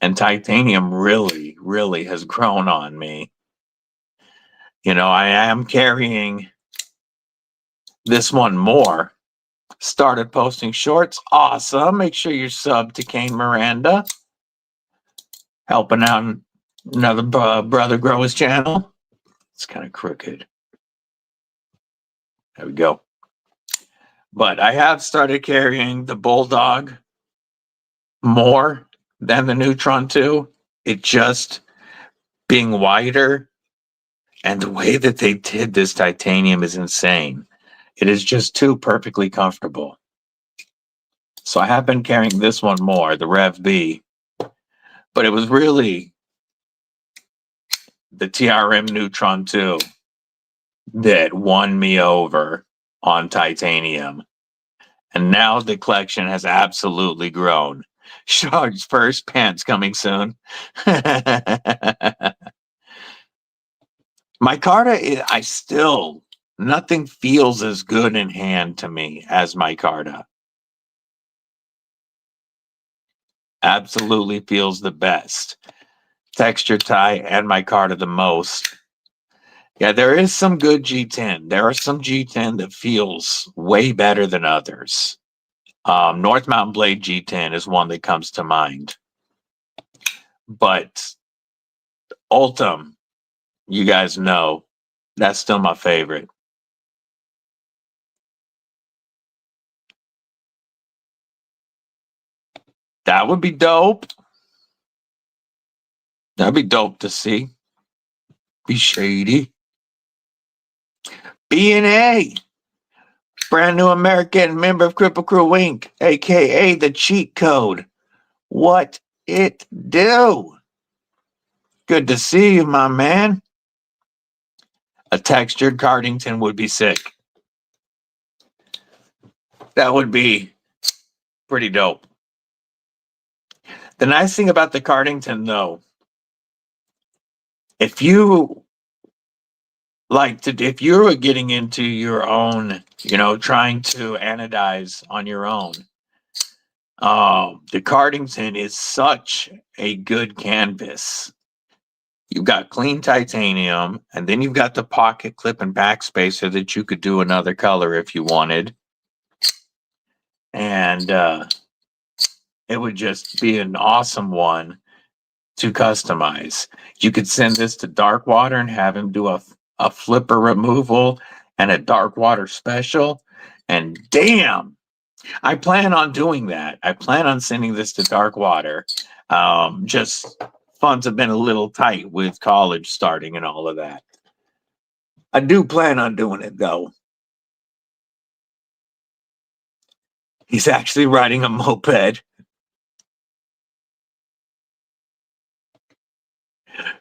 [SPEAKER 1] and titanium really, really has grown on me. I am carrying this one more. Started posting shorts. Awesome. Make sure you're subbed to Kane Miranda. Helping out another brother grow his channel. It's kind of crooked. There we go. But I have started carrying the Bulldog more than the Neutron 2. It just being wider, and the way that they did this titanium is insane. It is just too perfectly comfortable. So I have been carrying this one more, the Rev B. But it was really the TRM Neutron 2 that won me over on titanium. And now the collection has absolutely grown. Shard's first pants coming soon. Micarta, nothing feels as good in hand to me as micarta. Absolutely feels the best. Texture tie and micarta the most. Yeah, there is some good G10. There are some G10 that feels way better than others. North Mountain Blade G10 is one that comes to mind. But Ultim, you guys know, that's still my favorite. That would be dope. That'd be dope to see. Be shady. B&A. Brand new American member of Kripple Krew Inc., aka the cheat code. What it do? Good to see you, my man. A textured Cardington would be sick. That would be pretty dope. The nice thing about the Cardington, though, if you're getting into your own, trying to anodize on your own, the Cardington is such a good canvas. You've got clean titanium, and then you've got the pocket clip and backspacer that you could do another color if you wanted. And it would just be an awesome one to customize. You could send this to Darkwater and have him do a flipper removal and a Darkwater special. And damn, I plan on doing that. I plan on sending this to Darkwater. Just funds have been a little tight with college starting and all of that. I do plan on doing it, though. He's actually riding a moped.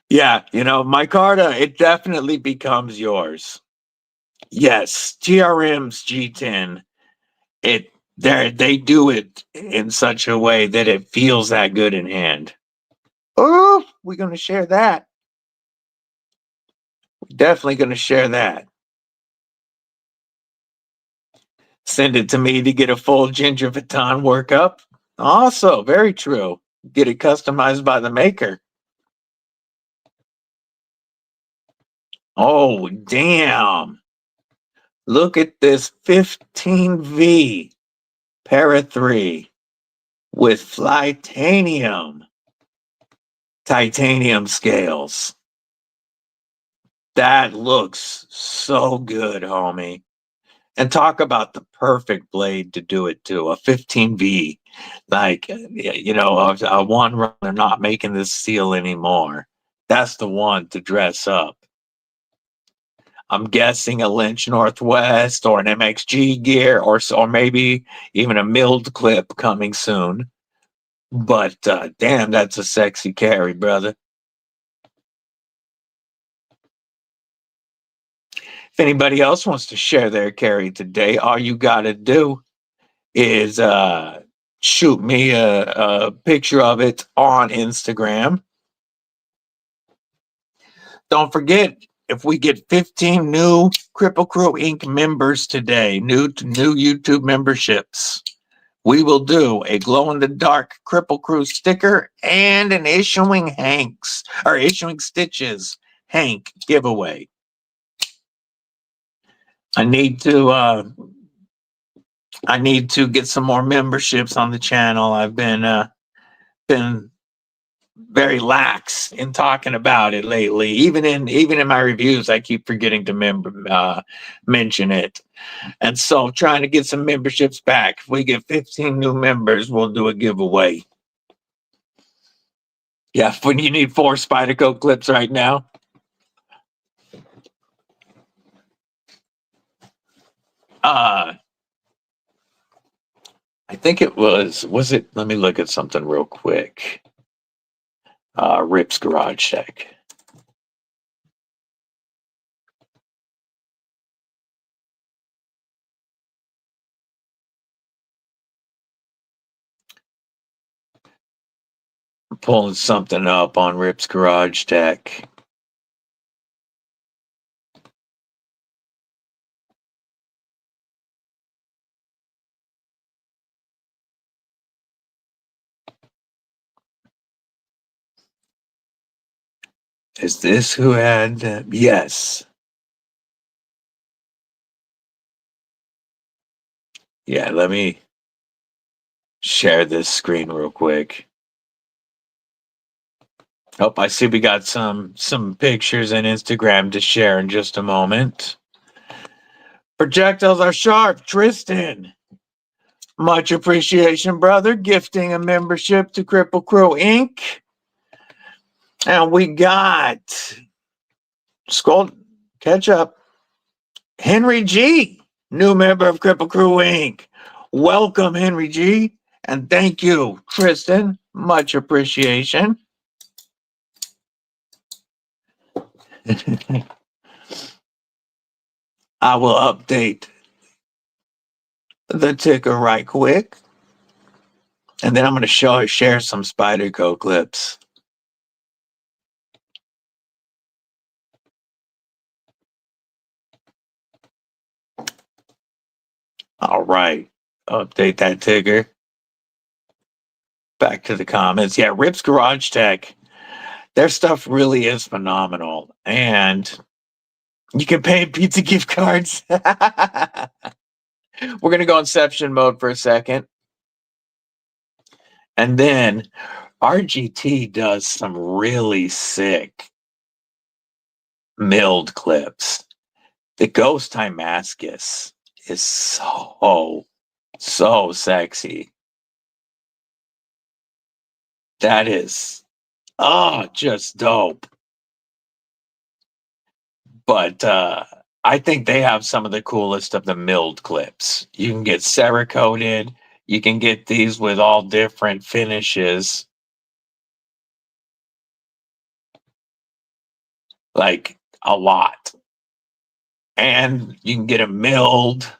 [SPEAKER 1] Yeah, micarta, it definitely becomes yours. Yes, TRM's G10, they do it in such a way that it feels that good in hand. Oh, we're going to share that. Definitely going to share that. Send it to me to get a full Ginger Vuitton workup. Also, very true. Get it customized by the maker. Oh, damn. Look at this 15V Para 3 with Flytanium titanium scales. That looks so good, homie. And talk about the perfect blade to do it to. A 15V. Like, a one run, they're not making this seal anymore. That's the one to dress up. I'm guessing a Lynch Northwest or an MXG gear or maybe even a milled clip coming soon. But damn, that's a sexy carry, brother. If anybody else wants to share their carry today, all you got to do is shoot me a picture of it on Instagram. Don't forget, if we get 15 new Kripple Krew Inc. members today, new YouTube memberships, we will do a glow-in-the-dark Kripple Krew sticker and an Issuing Stitches Hank giveaway. I need to get some more memberships on the channel. I've been very lax in talking about it lately. Even in my reviews, I keep forgetting to mention it. And so trying to get some memberships back. If we get 15 new members, we'll do a giveaway. Yeah, when you need 4 Spyderco clips right now. I think it was it? Let me look at something real quick. Rip's Garage Tech. I'm pulling something up on Rip's Garage Tech. Is this who had? Yes. Yeah, let me share this screen real quick. Oh, I see we got some pictures on Instagram to share in just a moment. Projectiles are sharp, Tristan. Much appreciation, brother. Gifting a membership to Kripple Krew Inc. And we got catch up. Henry G, new member of Kripple Krew Inc. Welcome, Henry G. And thank you, Tristan. Much appreciation. I will update the ticker right quick. And then I'm going to share some Spyderco clips. All right. Update that ticker. Back to the comments. Yeah, Rip's Garage Tech. Their stuff really is phenomenal. And you can pay pizza gift cards. We're going to go Inception mode for a second. And then RGT does some really sick milled clips. The Ghost Timascus is so sexy. That is, just dope. But I think they have some of the coolest of the milled clips. You can get Cerakoted. You can get these with all different finishes. Like a lot. And you can get a milled,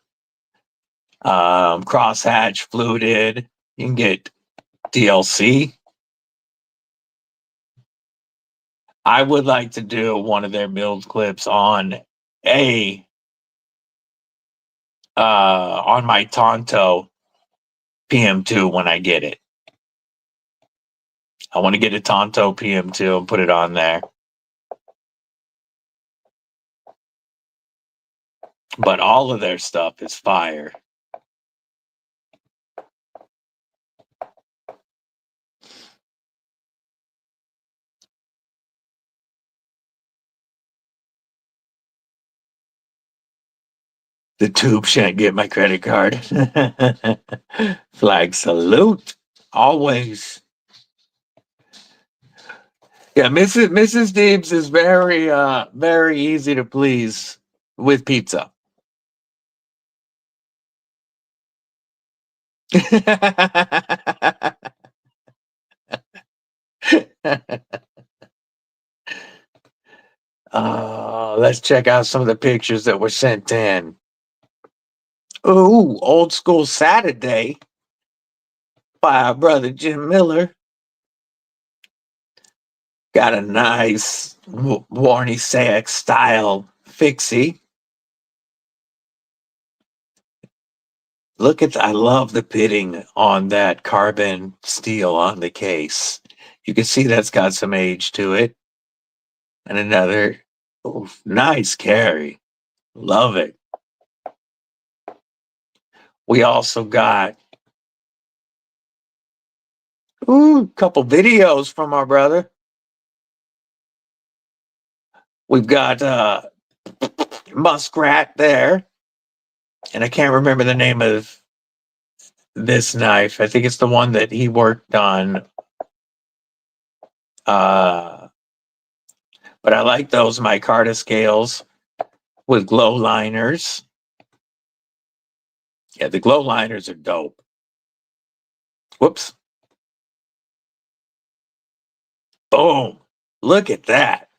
[SPEAKER 1] crosshatch fluted. You can get DLC. I would like to do one of their milled clips on on my Tonto PM2 when I get it. I want to get a Tonto PM2 and put it on there. But all of their stuff is fire. The tube shan't get my credit card. Flag salute. Always. Yeah, Mrs. Deebs is very easy to please with pizza. Let's check out some of the pictures that were sent in. Ooh, Old School Saturday by our brother Jim Miller. Got a nice Warney Sax style fixie. Look at, I love the pitting on that carbon steel on the case. You can see that's got some age to it. And another nice carry. Love it. We also got a couple videos from our brother. We've got Muskrat there. And I can't remember the name of this knife. I think it's the one that he worked on. But I like those micarta scales with glow liners. Yeah, the glow liners are dope. Whoops. Boom. Look at that.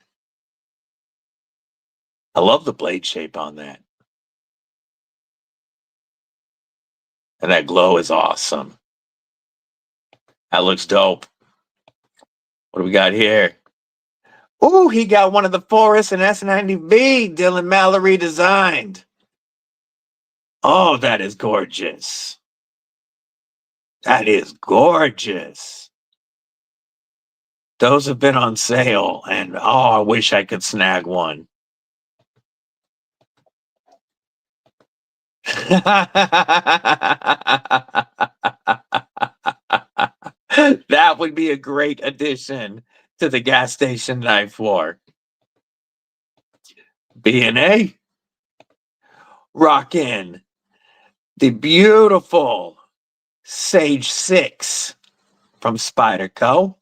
[SPEAKER 1] I love the blade shape on that. And that glow is awesome. That looks dope. What do we got here? Ooh, he got one of the Forrest and S90V Dylan Mallory designed. Oh, that is gorgeous. That is gorgeous. Those have been on sale, and oh, I wish I could snag one. That would be a great addition to the gas station knife war. B&A, rockin' the beautiful Sage 6 from Spyderco.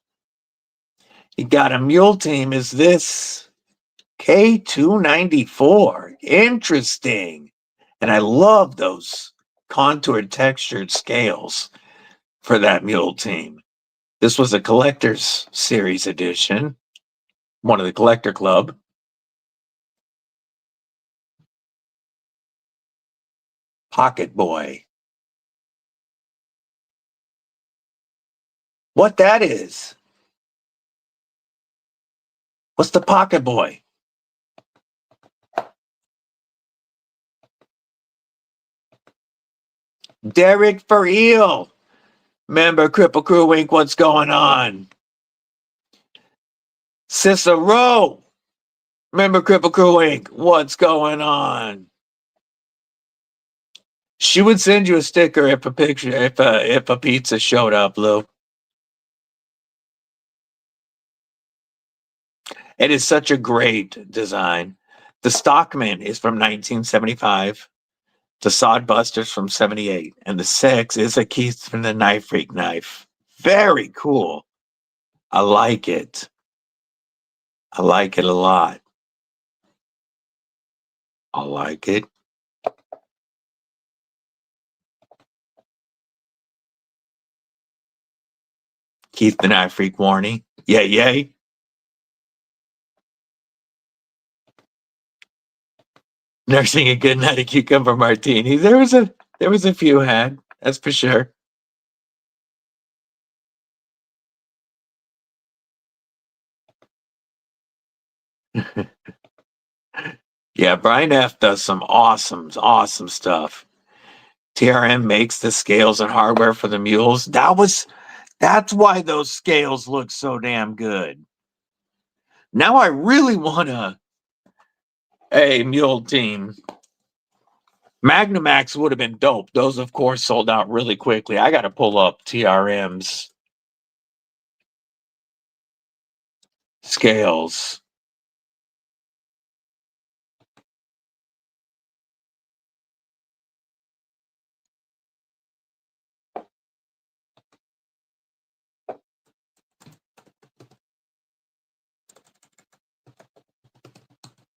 [SPEAKER 1] You got a mule team. Is this K294? Interesting. And I love those contoured textured scales for that mule team. This was a collector's series edition, one of the collector club. Pocket Boy. What that is? What's the Pocket Boy? Derek for Eel. Member Kripple Krew Inc. What's going on? Cicero. Member Kripple Krew Inc. What's going on? She would send you a sticker if a picture, if a pizza showed up, Lou. It is such a great design. The Stockman is from 1975. The Sodbuster's from 78. And the 6 is a Keith from the Knife Freak knife. Very cool. I like it. I like it a lot. I like it. Keith the Knife Freak Warney. Yay, yay. Nursing a good night of cucumber martini. There was a few had, that's for sure. Yeah, Brian F does some awesome stuff. TRM makes the scales and hardware for the mules. That's why those scales look so damn good. Now I really want a mule team. Magnamax would have been dope. Those, of course, sold out really quickly. I got to pull up TRM's scales.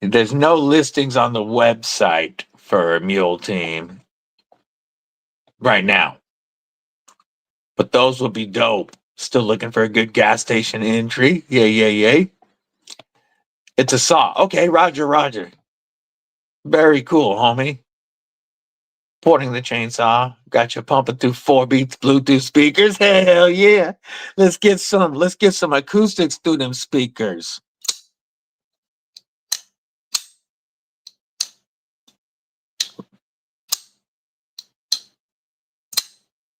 [SPEAKER 1] There's no listings on the website for a mule team right now, but those will be dope. Still looking for a good gas station entry. Yay, yay, yay. It's a saw. Okay, Roger. Very cool, homie. Porting the chainsaw. Got you pumping through 4 beats Bluetooth speakers. Hell yeah. Let's get some acoustics through them speakers.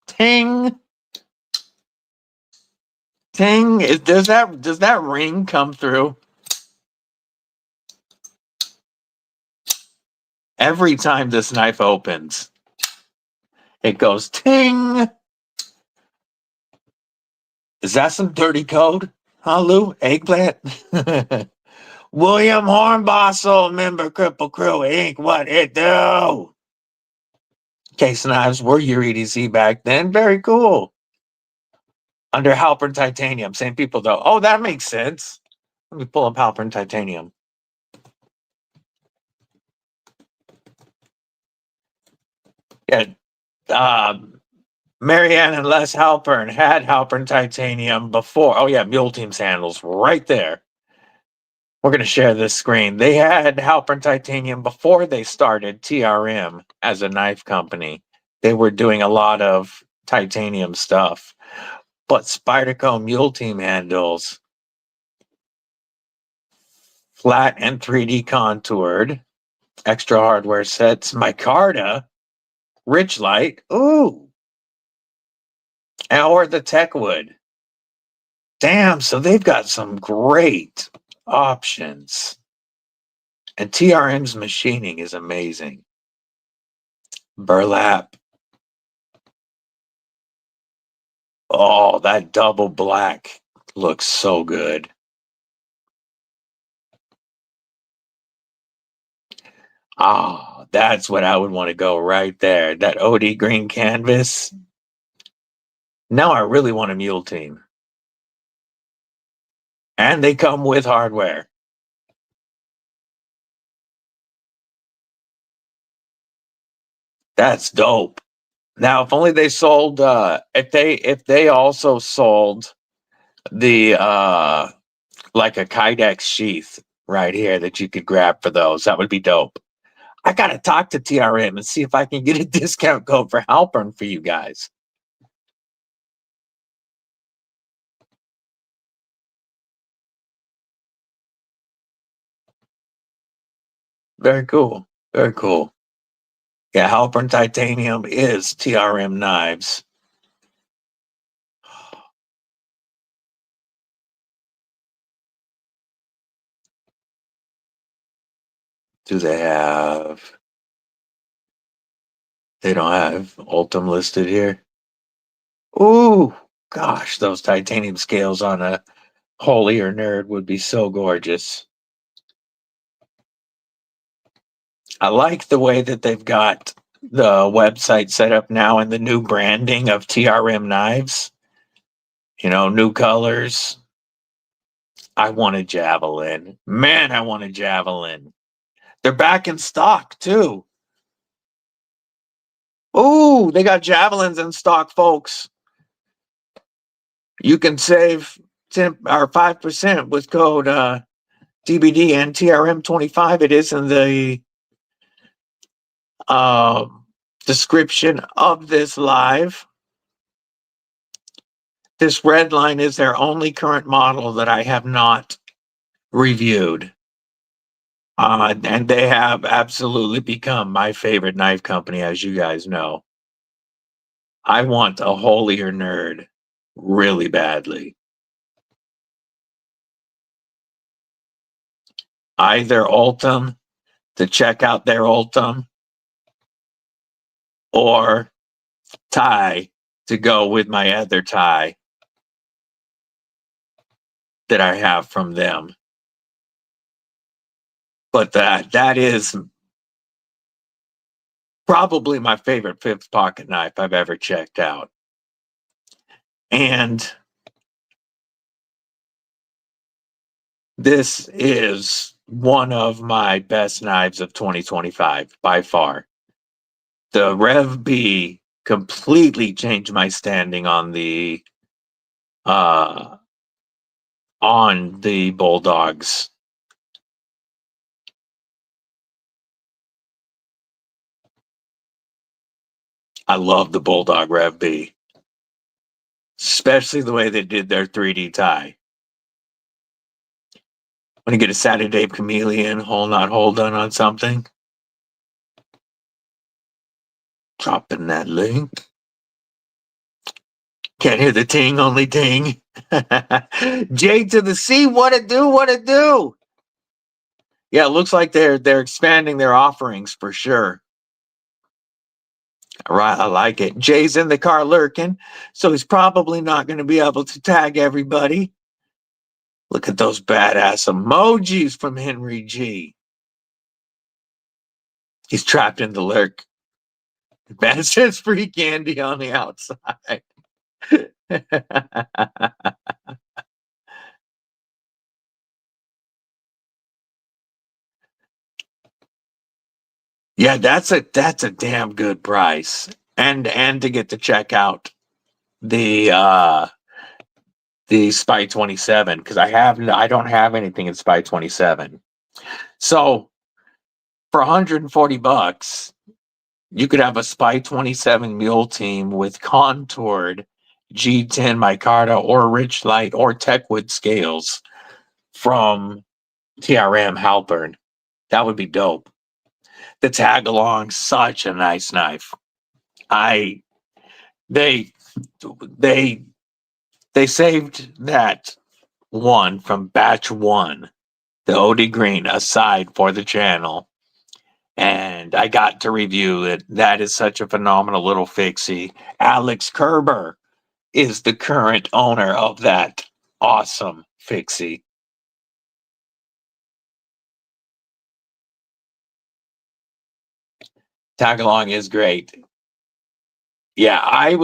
[SPEAKER 1] Ting. Ting. Does that ring come through? Every time this knife opens, it goes ting. Is that some dirty code? Huh, Lou? Eggplant? William Hornbostel, member Kripple Krew Inc. What it do? Case knives were your EDC back then. Very cool. Under Halpern Titanium. Same people though. Oh, that makes sense. Let me pull up Halpern Titanium. Yeah. Marianne and Les Halpern had Halpern Titanium before. Oh yeah, Mule Team's handles right there. We're going to share this screen. They had Halpern Titanium before they started TRM as a knife company. They were doing a lot of titanium stuff. But Spyderco Mule Team handles, flat and 3D contoured, extra hardware sets, micarta, rich light, ooh, or the Techwood. Damn, so they've got some great options. And TRM's machining is amazing. Burlap. Oh, that double black looks so good. Oh, that's what I would want to go right there. That OD green canvas. Now I really want a Mule Team. And they come with hardware. That's dope. Now, if only they sold if they also sold the like a Kydex sheath right here that you could grab for those, that would be dope. I gotta talk to TRM and see if I can get a discount code for Halpern for you guys. Very cool. Very cool. Yeah, Halpern Titanium is TRM knives. Do they have? They don't have Ultim listed here. Ooh, gosh, those titanium scales on a holier nerd would be so gorgeous. I like the way that they've got the website set up now and the new branding of TRM knives. You know, new colors. I want a Javelin. Man, I want a Javelin. They're back in stock too. Ooh, they got Javelins in stock, folks. You can save 10 or 5% with code DBD and TRM25. It is in the description of this live. This red line is their only current model that I have not reviewed. And they have absolutely become my favorite knife company, as you guys know. I want a holier nerd really badly. Either Ultim to check out their Ultim or tie to go with my other tie that I have from them. But that is probably my favorite fifth pocket knife I've ever checked out. And this is one of my best knives of 2025 by far. The Rev B completely changed my standing on the Bulldogs. I love the Bulldog Rev B, especially the way they did their 3D tie. When you get a Saturday Chameleon, hold not hold done on something, dropping that link. Can't hear the ting, only ting. J to the C, what it do, what it do? Yeah, it looks like they're expanding their offerings for sure. All right, I like it. Jay's in the car lurking, so he's probably not going to be able to tag everybody. Look at those badass emojis from Henry G. He's trapped in the lurk. Man says free candy on the outside. Yeah, that's a damn good price. And to get to check out the Spy 27, because I don't have anything in Spy 27. So for $140, you could have a Spy 27 mule team with contoured G10 micarta or rich light or techwood scales from TRM Halpern. That would be dope. The tag along, such a nice knife. They saved that one from batch one, the OD Green, aside for the channel. And I got to review it. That is such a phenomenal little fixie. Alex Kerber is the current owner of that awesome fixie. Tagalong is great. Yeah, I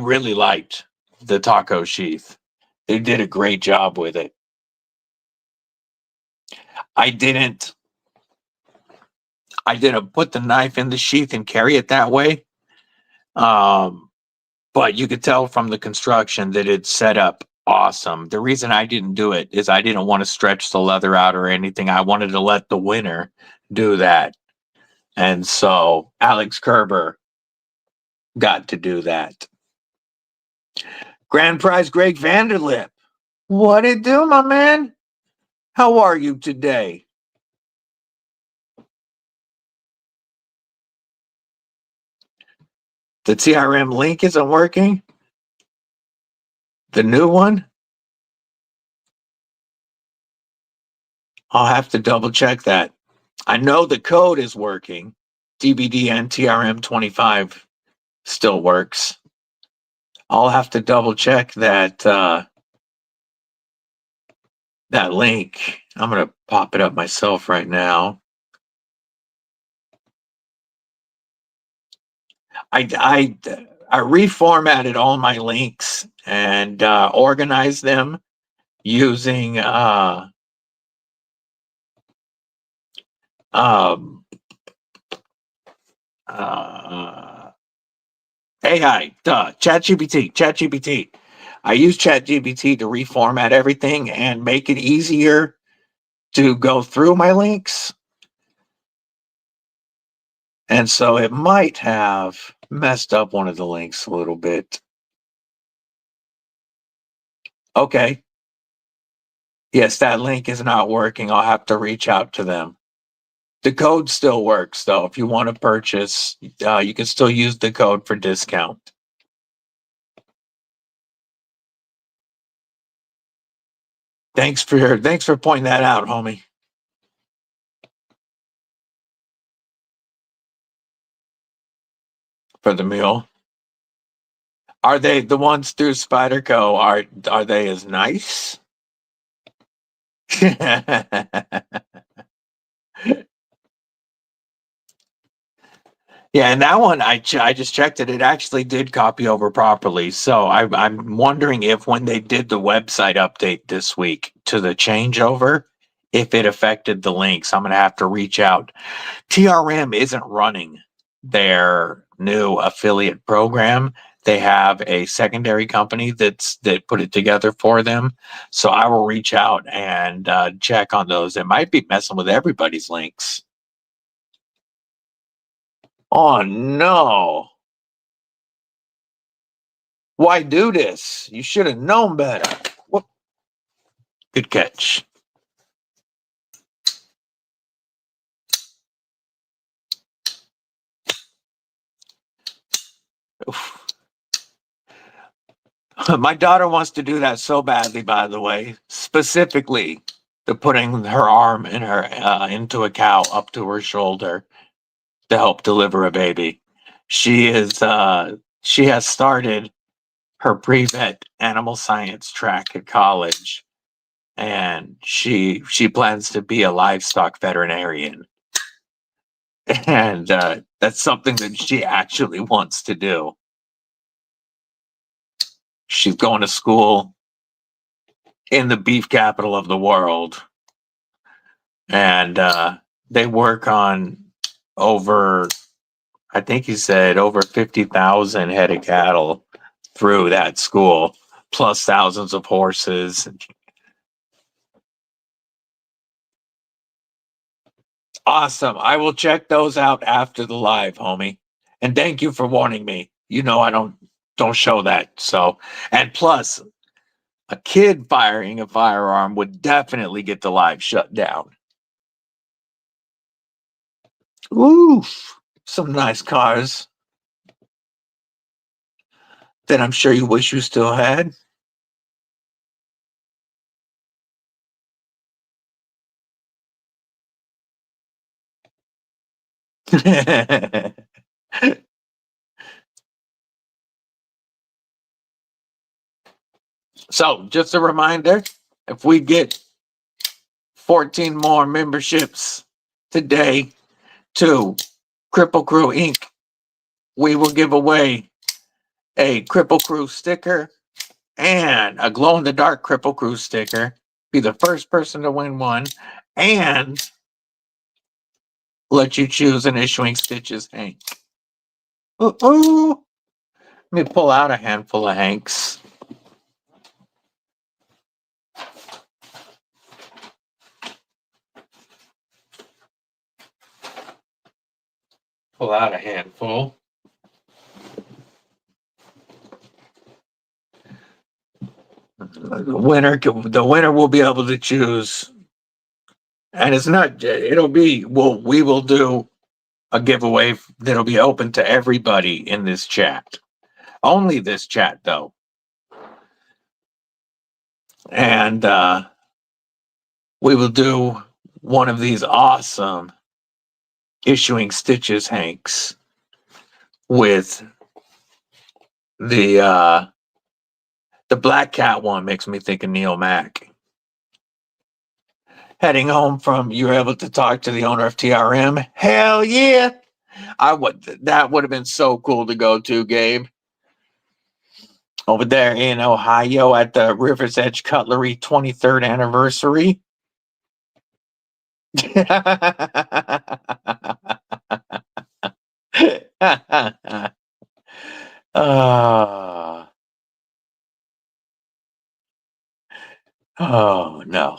[SPEAKER 1] really liked the taco sheath. They did a great job with it. I didn't put the knife in the sheath and carry it that way. But you could tell from the construction that it's set up awesome. The reason I didn't do it is I didn't want to stretch the leather out or anything. I wanted to let the winner do that. And so Alex Kerber got to do that. Grand Prize Greg Vanderlip. What it do, my man? How are you today? The TRM link isn't working? The new one? I'll have to double check that. I know the code is working. DBD and TRM25 still works. I'll have to double check that that link. I'm gonna pop it up myself right now. I reformatted all my links and organized them using AI, ChatGPT. I use ChatGPT to reformat everything and make it easier to go through my links. And so it might have messed up one of the links a little bit. Okay. Yes, that link is not working. I'll have to reach out to them. The code still works, though. If you want to purchase, you can still use the code for discount. Thanks for pointing that out, homie. For the meal. Are they the ones through Spyderco? Are they as nice? Yeah, and that one I just checked it. It actually did copy over properly. So I'm wondering if when they did the website update this week to the changeover, if it affected the links. I'm gonna have to reach out. TRM isn't running their new affiliate program. They have a secondary company that put it together for them. So I will reach out and check on those. It might be messing with everybody's links. Oh no. Why do this? You should have known better. Whoop. Good catch. Oof. My daughter wants to do that so badly, by the way, specifically to putting her arm in her into a cow up to her shoulder to help deliver a baby. She has started her pre-vet animal science track at college, and she plans to be a livestock veterinarian. And that's something that she actually wants to do. She's going to school in the beef capital of the world, and they work on over, I think he said, over 50,000 head of cattle through that school, plus thousands of horses. Awesome. I will check those out after the live, homie. And thank you for warning me. You know I don't show that. So, and plus, a kid firing a firearm would definitely get the live shut down. Oof. Some nice cars that I'm sure you wish you still had. So, just a reminder, if we get 14 more memberships today to Kripple Krew Inc., we will give away a Kripple Krew sticker and a glow-in-the-dark Kripple Krew sticker. Be the first person to win one, and let you choose an Issuing Stitches Hank. Ooh. Let me pull out a handful of Hanks. Pull out a handful. The winner will be able to choose, and it's not. It'll be. We will do a giveaway that'll be open to everybody in this chat. Only this chat, though. And we will do one of these awesome Issuing Stitches Hanks with the Black Cat one. Makes me think of Neil Mack. Heading home from, you were able to talk to the owner of TRM. Hell yeah! That would have been so cool to go to, Gabe. Over there in Ohio at the River's Edge Cutlery 23rd anniversary. Oh no.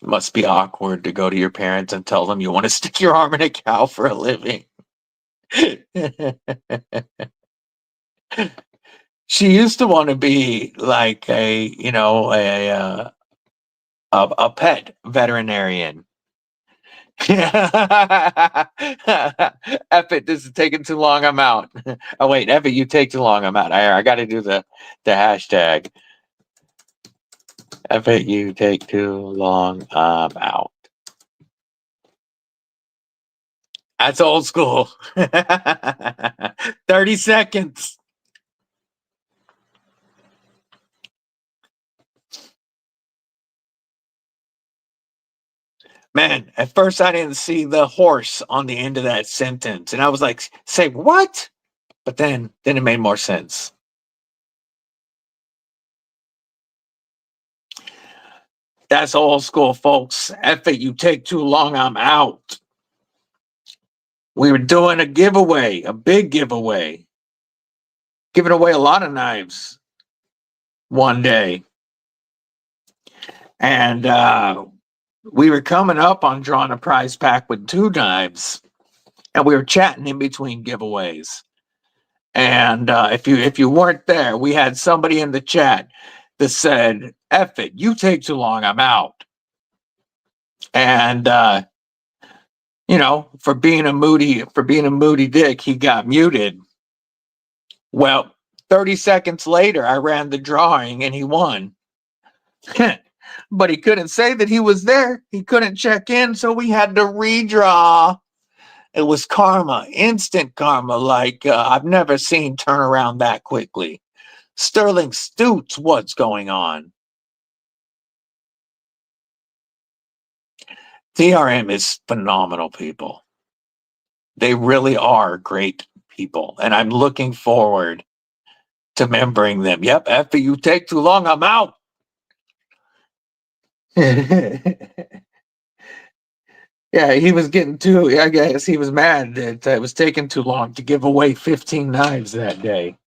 [SPEAKER 1] It must be awkward to go to your parents and tell them you want to stick your arm in a cow for a living. She used to want to be like a pet veterinarian. Eff it, this is taking too long, I'm out. Oh wait, Eff it, you take too long, I'm out. I gotta do the hashtag. Eff it, you take too long, I'm out. That's old school. 30 seconds. Man, at first I didn't see the horse on the end of that sentence. And I was like, say what? But then it made more sense. That's old school, folks. Eff it, you take too long, I'm out. We were doing a giveaway, a big giveaway. Giving away a lot of knives one day. And we were coming up on drawing a prize pack with 2 knives, and we were chatting in between giveaways. And if you weren't there, we had somebody in the chat that said, "F it, you take too long, I'm out." And for being a moody dick, he got muted. Well, 30 seconds later, I ran the drawing and he won. But he couldn't say that he was there. He couldn't check in, so we had to redraw. It was karma, instant karma, like I've never seen turn around that quickly. Sterling Stutes, what's going on? TRM is phenomenal people. They really are great people, and I'm looking forward to membering them. Yep, after you take too long, I'm out. Yeah, he was getting too, I guess he was mad that it was taking too long to give away 15 knives that day.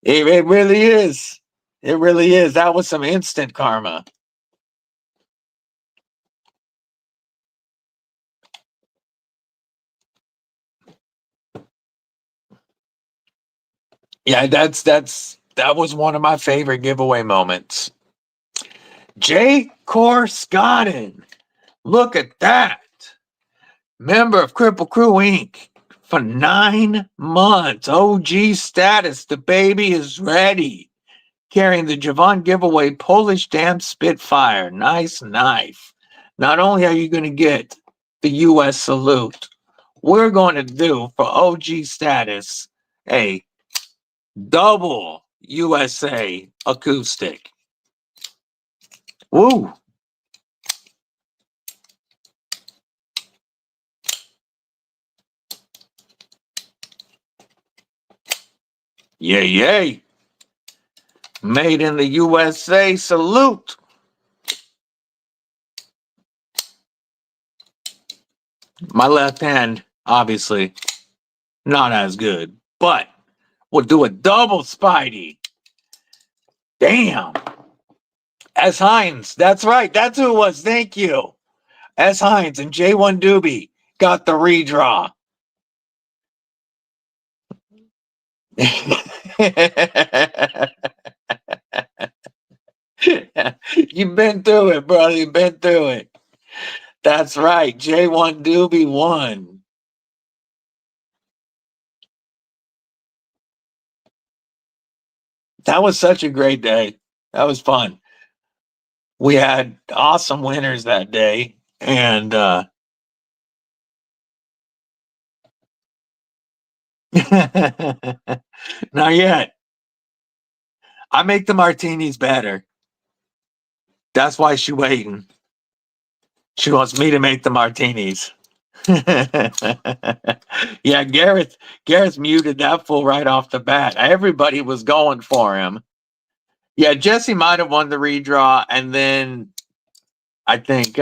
[SPEAKER 1] It really is. It really is. That was some instant karma. Yeah, that was one of my favorite giveaway moments. J. Scotton. Look at that. Member of Kripple Krew Inc. for 9 months. OG status. The baby is ready. Carrying the Javon giveaway Polish Dam Spitfire. Nice knife. Not only are you going to get the U.S. salute, we're going to do for OG status a double USA acoustic. Woo! Yay, yay. Made in the USA, salute. My left hand, obviously, not as good, but we'll do a double Spidey. Damn. S. Hines, that's right, that's who it was, thank you. S. Hines and J1 Doobie got the redraw. You've been through it, brother. You've been through it. That's right. J1 Doobie won. That was such a great day. That was fun. We had awesome winners that day. And not yet. I make the martinis better. That's why she's waiting. She wants me to make the martinis. Yeah, Gareth muted that fool right off the bat. Everybody was going for him. Yeah, Jesse might have won the redraw, and then I think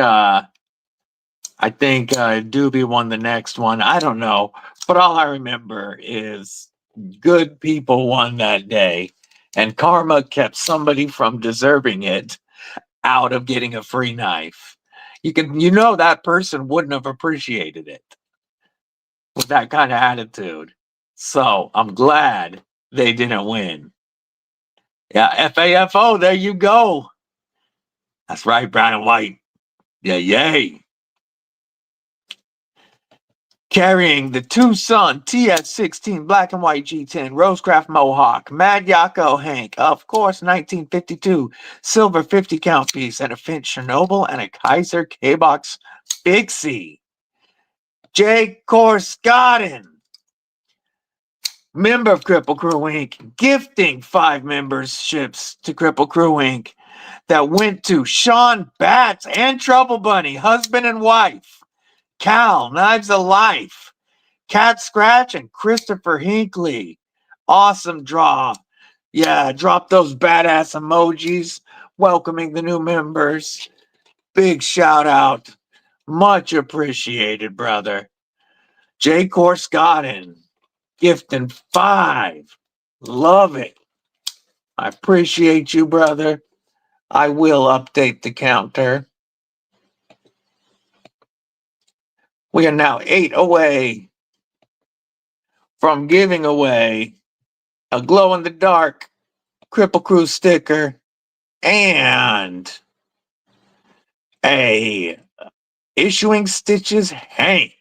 [SPEAKER 1] Doobie won the next one. I don't know, but all I remember is good people won that day, and karma kept somebody from deserving it out of getting a free knife. That person wouldn't have appreciated it with that kind of attitude. So I'm glad they didn't win. Yeah, FAFO, there you go. That's right, brown and white. Yeah, yay. Carrying the Tucson TS16 black and white G10 Rosecraft Mohawk, Mad Yako Hank, of course, 1952 silver 50 count piece, and a Finch Chernobyl and a Kaiser K-Box Bixie. J. Scotton, member of Kripple Krew Inc., gifting 5 memberships to Kripple Krew Inc. that went to Sean Batts and Trouble Bunny, husband and wife, Cal, Knives of Life, Cat Scratch, and Christopher Hinckley. Awesome draw. Yeah, drop those badass emojis welcoming the new members. Big shout out. Much appreciated, brother. J. Scotton, gifting 5. Love it. I appreciate you, brother. I will update the counter. We are now 8 away from giving away a glow-in-the-dark Kripple Krew sticker and a Issuing Stitches Hank.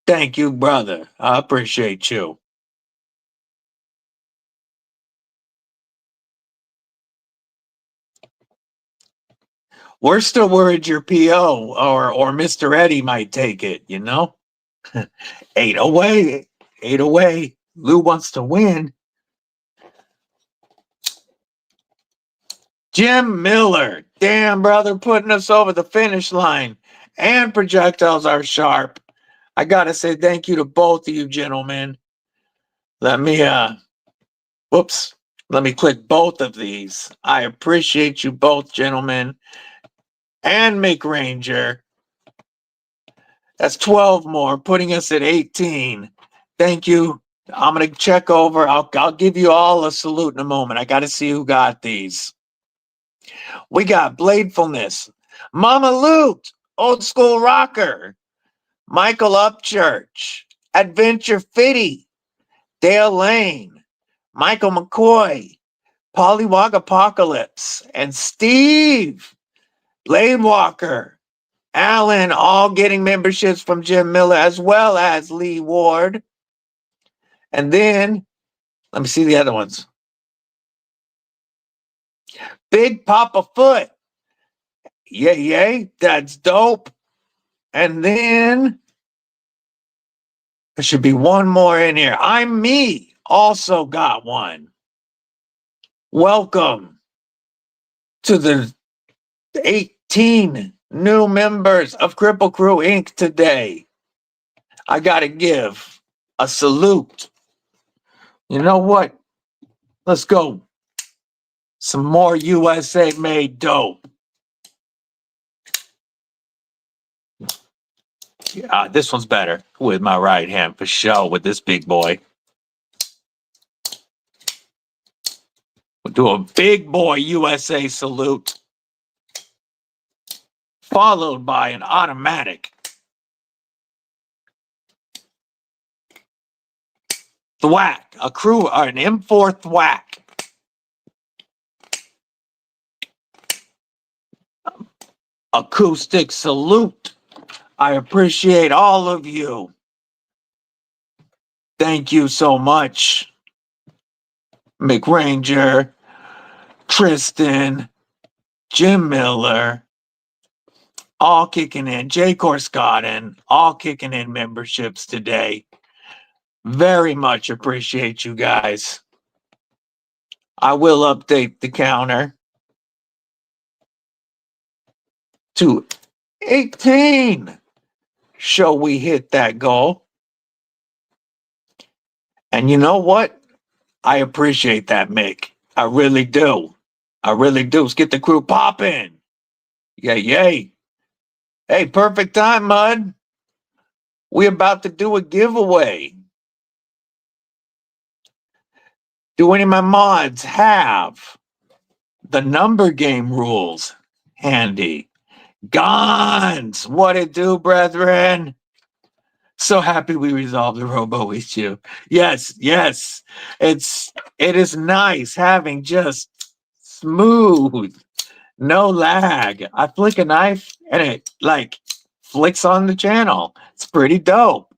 [SPEAKER 1] Thank you, brother. I appreciate you. We're still worried your PO or Mr. Eddie might take it, you know? 8 away. 8 away. Lou wants to win. Jim Miller. Damn, brother, putting us over the finish line. And projectiles are sharp. I gotta say thank you to both of you gentlemen. Let me whoops. Let me click both of these. I appreciate you both, gentlemen. And Mick Ranger. That's 12 more, putting us at 18. Thank you. I'm gonna check over. I'll give you all a salute in a moment. I gotta see who got these. We got Bladefulness, Mama Loot, Old School Rocker, Michael Upchurch, Adventure Fitty, Dale Lane, Michael McCoy, Pollywog Apocalypse, and Steve Blade Walker. Alan, all getting memberships from Jim Miller, as well as Lee Ward. And then, let me see the other ones. Big Papa Foot. Yay, that's dope. And then, there should be one more in here. I'm Me also got one. Welcome to the 18 new members of Kripple Krew Inc. today. I gotta give a salute. You know what? Let's go. Some more USA made dope. Yeah, this one's better with my right hand for sure with this big boy. We'll do a big boy USA salute, followed by an automatic thwack, an M4 thwack. Acoustic salute. I appreciate all of you. Thank you so much. McRanger, Tristan, Jim Miller, all kicking in. Jay Corscotton, all kicking in memberships today. Very much appreciate you guys. I will update the counter to 18. Shall we hit that goal? And you know what? I appreciate that, Mick. I really do. I really do. Let's get the crew popping. Yay. Hey, perfect time, Mud. We about to do a giveaway. Do any of my mods have the number game rules handy? Gons! What it do, brethren? So happy we resolved the robo issue. Yes. It is nice having just smooth, no lag. I flick a knife and it like flicks on the channel. It's pretty dope.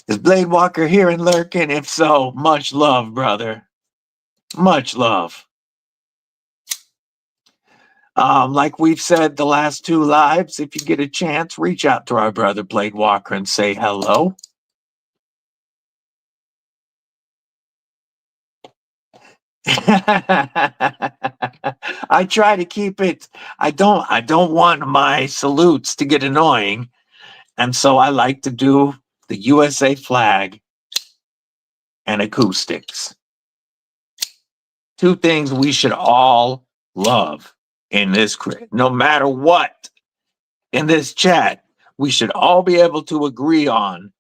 [SPEAKER 1] Is Blade Walker here and lurking? If so, much love, brother. Much love. Like we've said the last 2 lives, if you get a chance, reach out to our brother Blade Walker and say hello. I try to keep it. I don't want my salutes to get annoying, and so I like to do the USA flag and acoustics. 2 things we should all love in this, no matter what, in this chat, we should all be able to agree on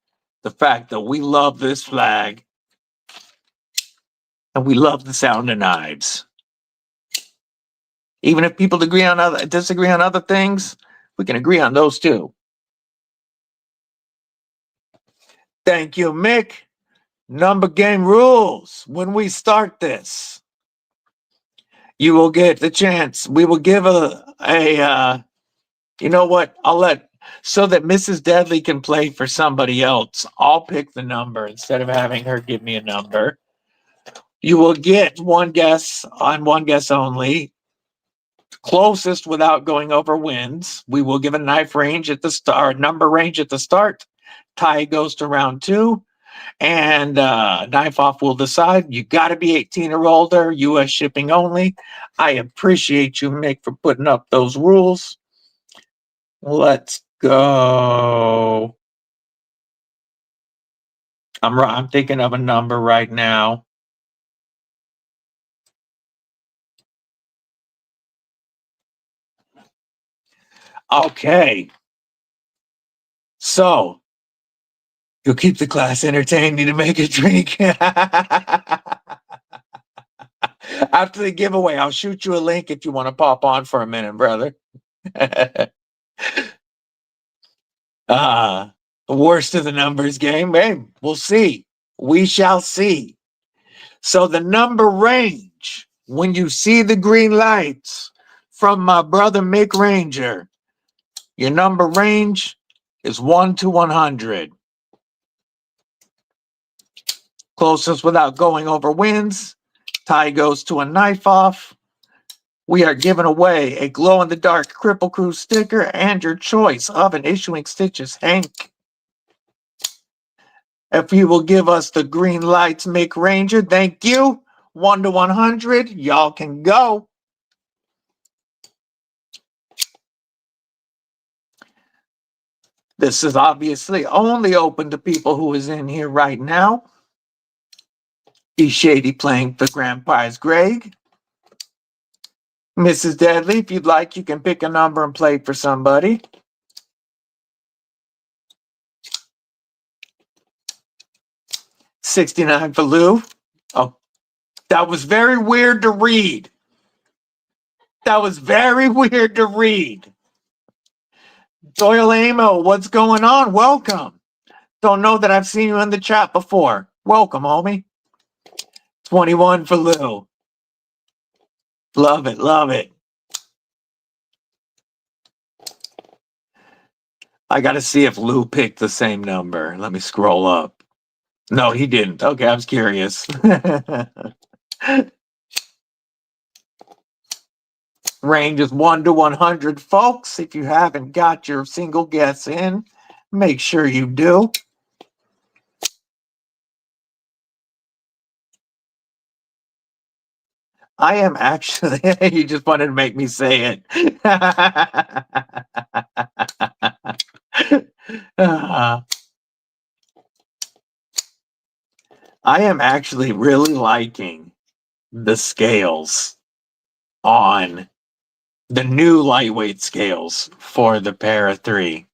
[SPEAKER 1] the fact that we love this flag and we love the sound of knives. Even if people disagree on other things, we can agree on those too. Thank you, Mick. Number game rules. When we start this, you will get the chance. We will give you know what? So that Mrs. Deadly can play for somebody else. I'll pick the number instead of having her give me a number. You will get one guess on one guess only. Closest without going over wins. We will give a knife range at the start, number range at the start. Tie goes to round 2. And knife off will decide. You got to be 18 or older, U.S. shipping only. I appreciate you, Mick, for putting up those rules. Let's go. I'm thinking of a number right now. Okay. So, you'll keep the class entertained. Need to make a drink. After the giveaway, I'll shoot you a link if you want to pop on for a minute, brother. Worst of the numbers game. Hey, we'll see. We shall see. So the number range, when you see the green lights from my brother Mick Ranger, your number range is 1 to 100. Closest without going over wins. Tie goes to a knife off. We are giving away a glow-in-the-dark Kripple Krew sticker and your choice of an Issuing Stitches Hank. If you will give us the green lights, Mick Ranger, thank you. 1 to 100, y'all can go. This is obviously only open to people who is in here right now. E Shady playing for Grandpa's Greg. Mrs. Deadly, if you'd like, you can pick a number and play for somebody. $69 for Lou. Oh, that was very weird to read. That was very weird to read. Doyle Amo, what's going on? Welcome. Don't know that I've seen you in the chat before. Welcome, homie. 21 for Lou. Love it, love it. I got to see if Lou picked the same number. Let me scroll up. No, he didn't. Okay, I was curious. Range is 1 to 100, folks. If you haven't got your single guess in, make sure you do. I am actually, you just wanted to make me say it. I am actually really liking the scales on the new lightweight scales for the Para 3.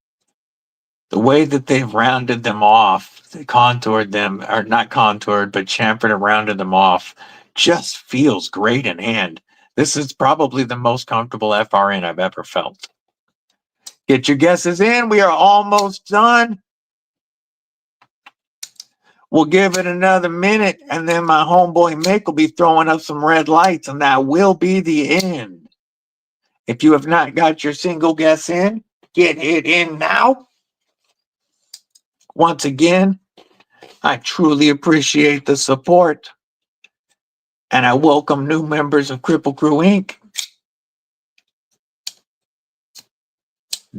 [SPEAKER 1] The way that they've rounded them off, they contoured them, or not contoured, but chamfered and rounded them off, just feels great in hand. This is probably the most comfortable FRN I've ever felt. Get your guesses in. We are almost done. We'll give it another minute, and then my homeboy Mick will be throwing up some red lights, and that will be the end. If you have not got your single guess in, get it in now. Once again, I truly appreciate the support, and I welcome new members of Kripple Krew Inc.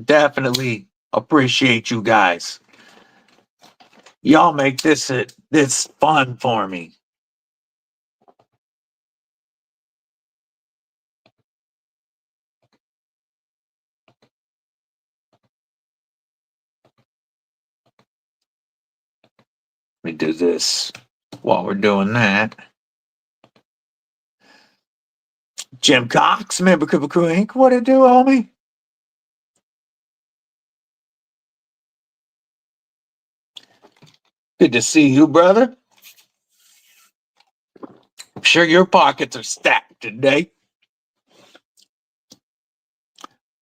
[SPEAKER 1] Definitely appreciate you guys. Y'all make this fun for me. Let me do this while we're doing that. Jim Cox, member Kripple Krew Inc. What it do, homie? Good to see you, brother. I'm sure your pockets are stacked today.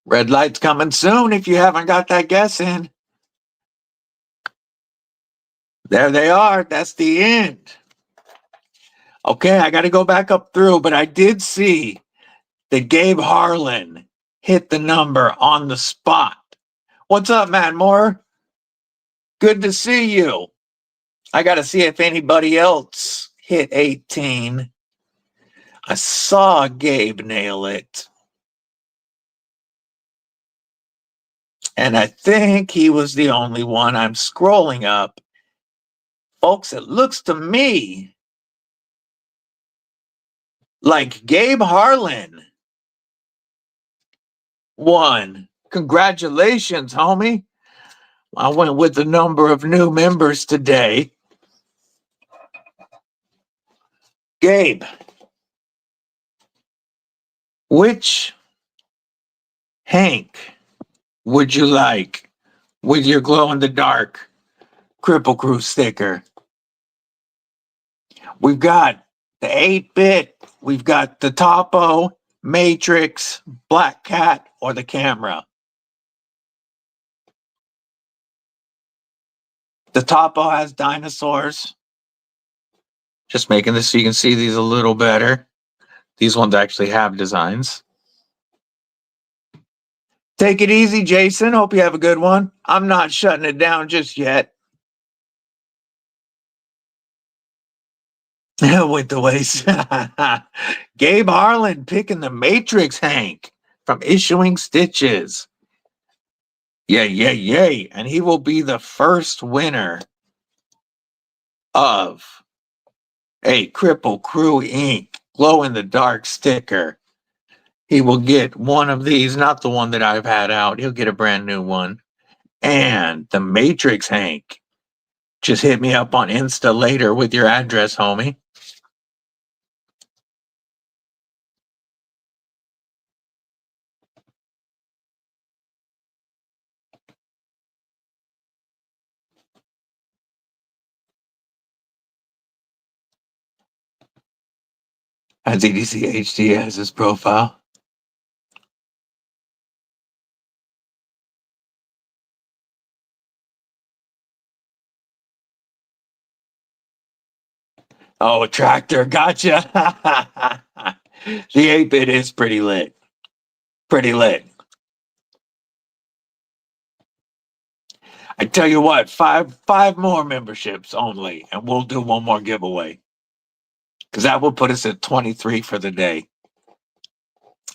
[SPEAKER 1] Red light's coming soon if you haven't got that guess in. There they are. That's the end. Okay, I got to go back up through, but I did see that Gabe Harlan hit the number on the spot. What's up, Matt Moore? Good to see you. I got to see if anybody else hit 18. I saw Gabe nail it. And I think he was the only one. I'm scrolling up. Folks, it looks to me like Gabe Harlan won. Congratulations, homie. I went with the number of new members today. Gabe, which Hank would you like with your glow-in-the-dark Kripple Krew sticker? We've got the 8-bit, we've got the Topo, Matrix, Black Cat, or the camera. The Topo has dinosaurs. Just making this so you can see these a little better. These ones actually have designs. Take it easy, Jason. Hope you have a good one. I'm not shutting it down just yet. With the waist. Gabe Harlan picking the Matrix Hank from Issuing Stitches. Yay. And he will be the first winner of a Kripple Krew Inc. glow-in-the-dark sticker. He will get one of these, not the one that I've had out. He'll get a brand new one. And the Matrix Hank. Just hit me up on Insta later with your address, homie. As EDC HD has his profile. Oh, a tractor. Gotcha. The 8-bit is pretty lit. Pretty lit. I tell you what, five more memberships only, and we'll do one more giveaway. Because that will put us at 23 for the day.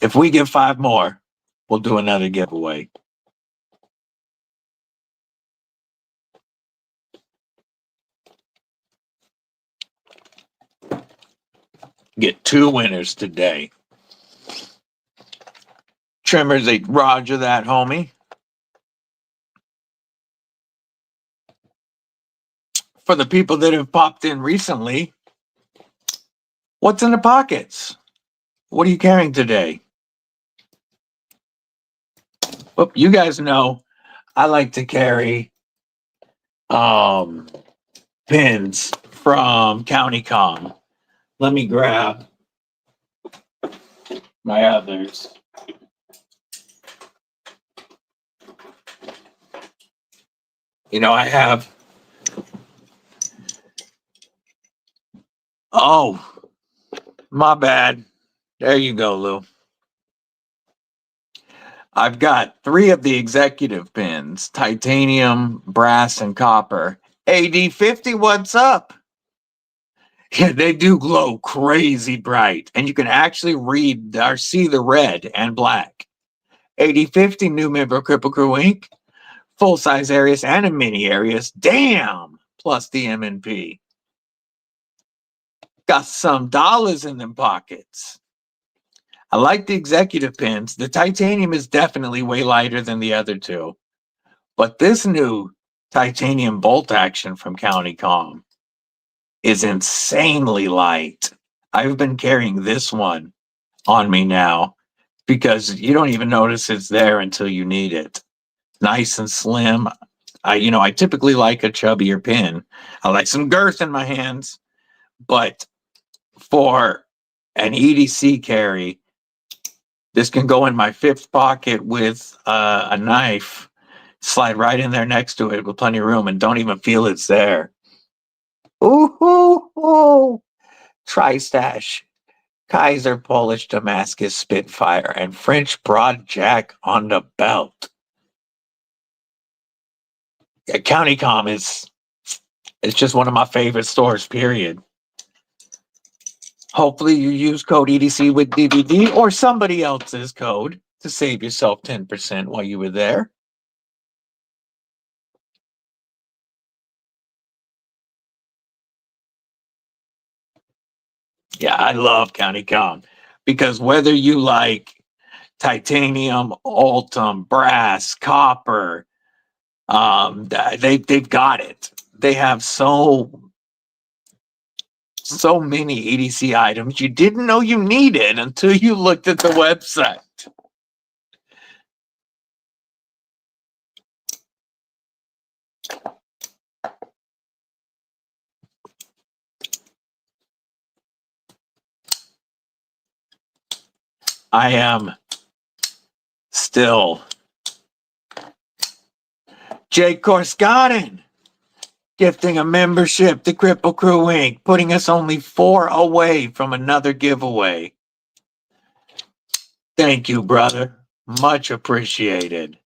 [SPEAKER 1] If we get 5 more, we'll do another giveaway. Get 2 winners today. Trimmers, they roger that, homie. For the people that have popped in recently, what's in the pockets? What are you carrying today? Well, you guys know I like to carry pins from CountyCom. Let me grab my others. You know, I have. Oh, my bad. There you go, Lou. I've got 3 of the executive pins, titanium, brass, and copper. AD50, what's up? Yeah, they do glow crazy bright, and you can actually read or see the red and black. AD50, new member of Kripple Krew Inc. Full-size Arius and a mini Arius. Damn! Plus the MNP. Got some dollars in them pockets. I like the executive pins. The titanium is definitely way lighter than the other 2. But this new titanium bolt action from CountyCom is insanely light. I've been carrying this one on me now because you don't even notice it's there until you need it. Nice and slim. I typically like a chubbier pin. I like some girth in my hands, but for an EDC carry, this can go in my 5th pocket with a knife, slide right in there next to it with plenty of room, and don't even feel it's there. Ooh, ooh, ooh. Tri-Stash, Kaiser Polish Damascus Spitfire, and French Broad Jack on the belt. Yeah, CountyCom is it's just one of my favorite stores, period. Hopefully you use code EDC with DBD or somebody else's code to save yourself 10% while you were there. Yeah, I love CountyCom because whether you like titanium, altum, brass, copper, they've got it. They have so many EDC items you didn't know you needed until you looked at the website. I am still Jake Korskanen gifting a membership to Kripple Krew Inc., putting us only 4 away from another giveaway. Thank you, brother. Much appreciated.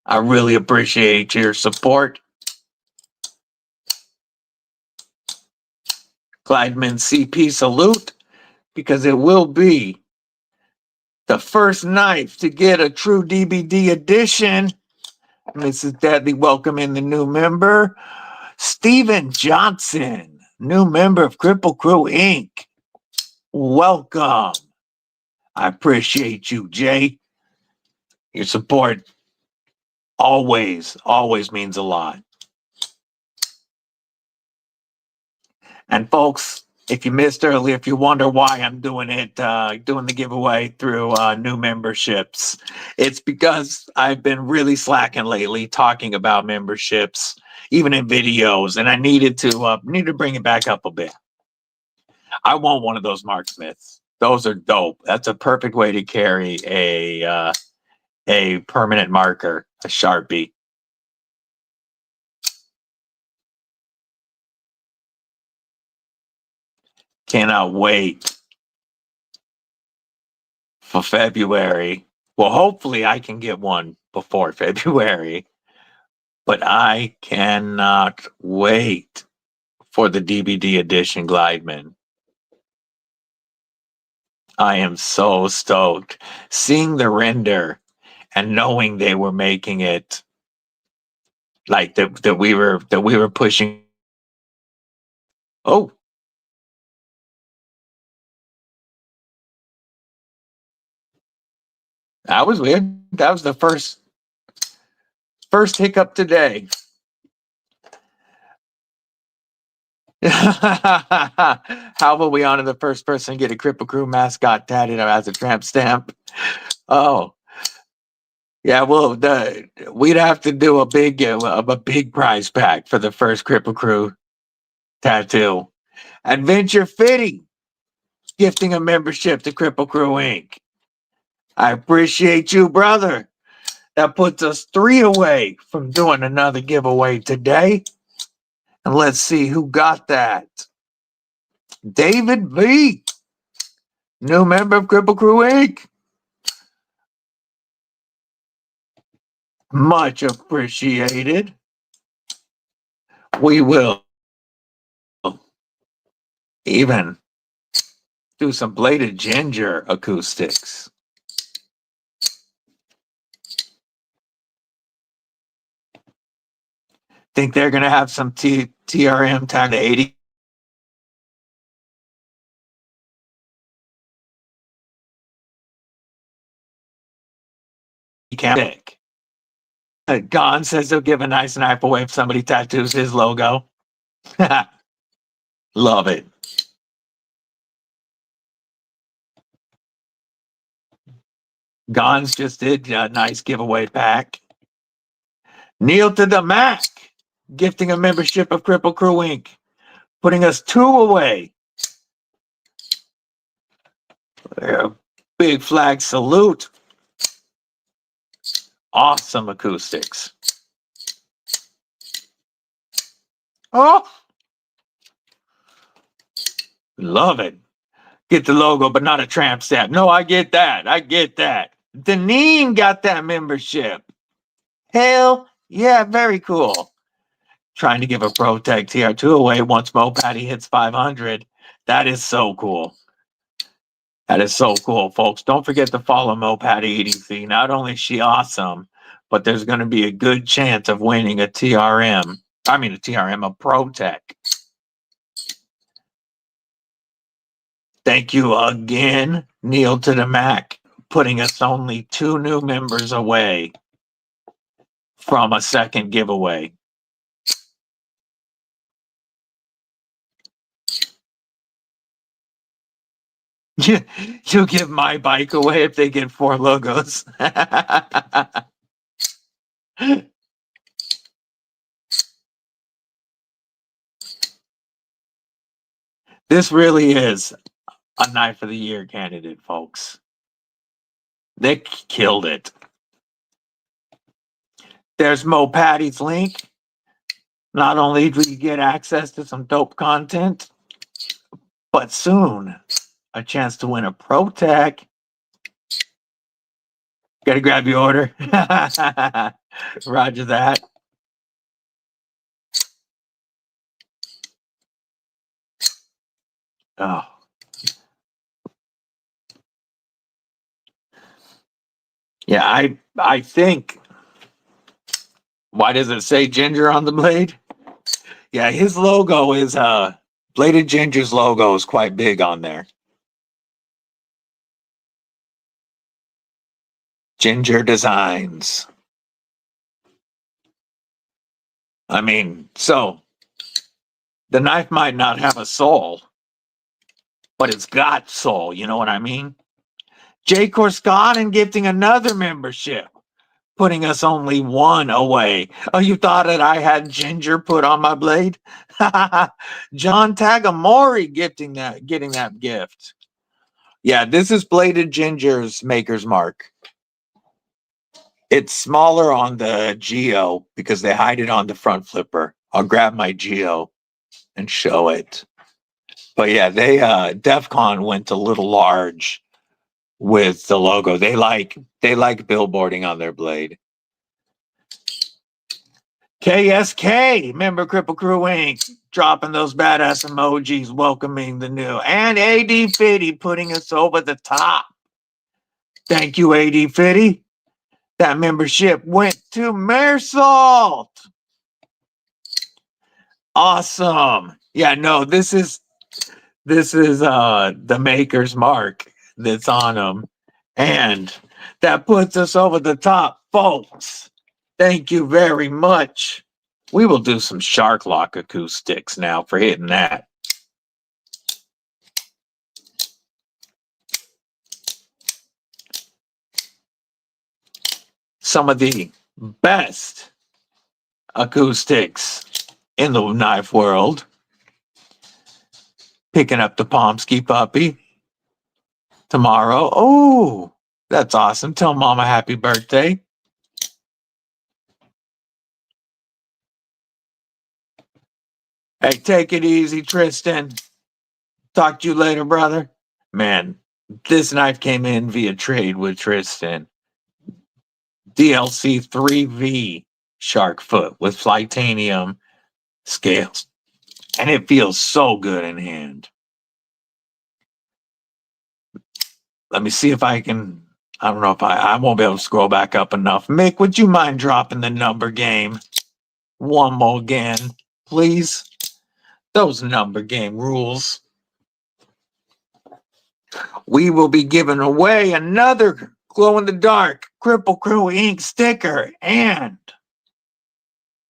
[SPEAKER 1] I really appreciate your support. Glideman CP salute, because it will be the first knife to get a true DBD edition. Mrs. Deadly welcoming the new member, Steven Johnson, new member of Kripple Krew Inc. Welcome. I appreciate you, Jay. Your support always means a lot. And folks, if you missed earlier, if you wonder why I'm doing it, doing the giveaway through new memberships, it's because I've been really slacking lately talking about memberships, even in videos, and I needed to bring it back up a bit. I want one of those Mark Smiths. Those are dope. That's a perfect way to carry a permanent marker, a Sharpie. Cannot wait for February. Well, hopefully I can get one before February, but I cannot wait for the DBD edition Glideman. I am so stoked seeing the render and knowing they were making it like that we were pushing. Oh, that was weird. That was the first hiccup today. How about we honor the first person to get a Kripple Krew mascot tatted as a tramp stamp? Oh, yeah. Well, we'd have to do a big prize pack for the first Kripple Krew tattoo. Adventure Fitting gifting a membership to Kripple Krew Inc. I appreciate you, brother. That puts us 3 away from doing another giveaway today. And let's see who got that. David B, new member of Kripple Krew Inc. Much appreciated. We will even do some bladed ginger acoustics. Think they're going to have some TRM time to 80 Camp. Gon says he'll give a nice knife away if somebody tattoos his logo. Love it. Gon's just did a nice giveaway pack. Neil to the Mac, gifting a membership of Kripple Krew Inc., putting us 2 away. Big flag salute. Awesome acoustics. Oh, Love it. Get the logo, but not a tramp stamp. No, I get that. I get that. Deneen got that membership. Hell yeah, very cool. Trying to give a ProTech TR2 away once Mo Patty hits 500. That is so cool. That is so cool, folks. Don't forget to follow Mo Patty EDC. Not only is she awesome, but there's going to be a good chance of winning a TRM. I mean, a TRM, a ProTech. Thank you again, Neil to the Mac, putting us only 2 new members away from a second giveaway. You'll give my bike away if they get 4 logos. This really is a Knife of the Year candidate, folks. They killed it. There's Mo Patty's link. Not only do you get access to some dope content, but soon a chance to win a ProTech. Gotta grab your order. Roger that. Oh. Yeah, I think. Why does it say Ginger on the blade? Yeah, his logo is Bladed Ginger's logo is quite big on there. Ginger Designs. I mean, so the knife might not have a soul, but it's got soul, you know what I mean? Jay Corscott gifting another membership, putting us only 1 away. Oh, you thought that I had Ginger put on my blade? John Tagamori getting that gift. Yeah, this is Bladed Ginger's Maker's Mark. It's smaller on the Geo because they hide it on the front flipper. I'll grab my Geo and show it. But yeah, they DEF CON went a little large with the logo. They like billboarding on their blade. KSK, member Kripple Krew Inc., dropping those badass emojis, welcoming the new. And AD Fitty putting us over the top. Thank you, AD Fitty. That membership went to Maresalt. Awesome. Yeah, no, this is the Maker's Mark that's on them. And that puts us over the top, folks. Thank you very much. We will do some Shark Lock acoustics now for hitting that. Some of the best acoustics in the knife world. Picking up the Pomsky puppy tomorrow. Oh, that's awesome. Tell Mama happy birthday. Hey, take it easy, Tristan. Talk to you later, brother. Man, this knife came in via trade with Tristan. DLC 3V shark foot with Flightanium scales. And it feels so good in hand. Let me see if I can. I don't know if I won't be able to scroll back up enough. Mick, would you mind dropping the number game one more again, please? Those number game rules. We will be giving away another glow-in-the-dark Kripple Krew Inc. sticker and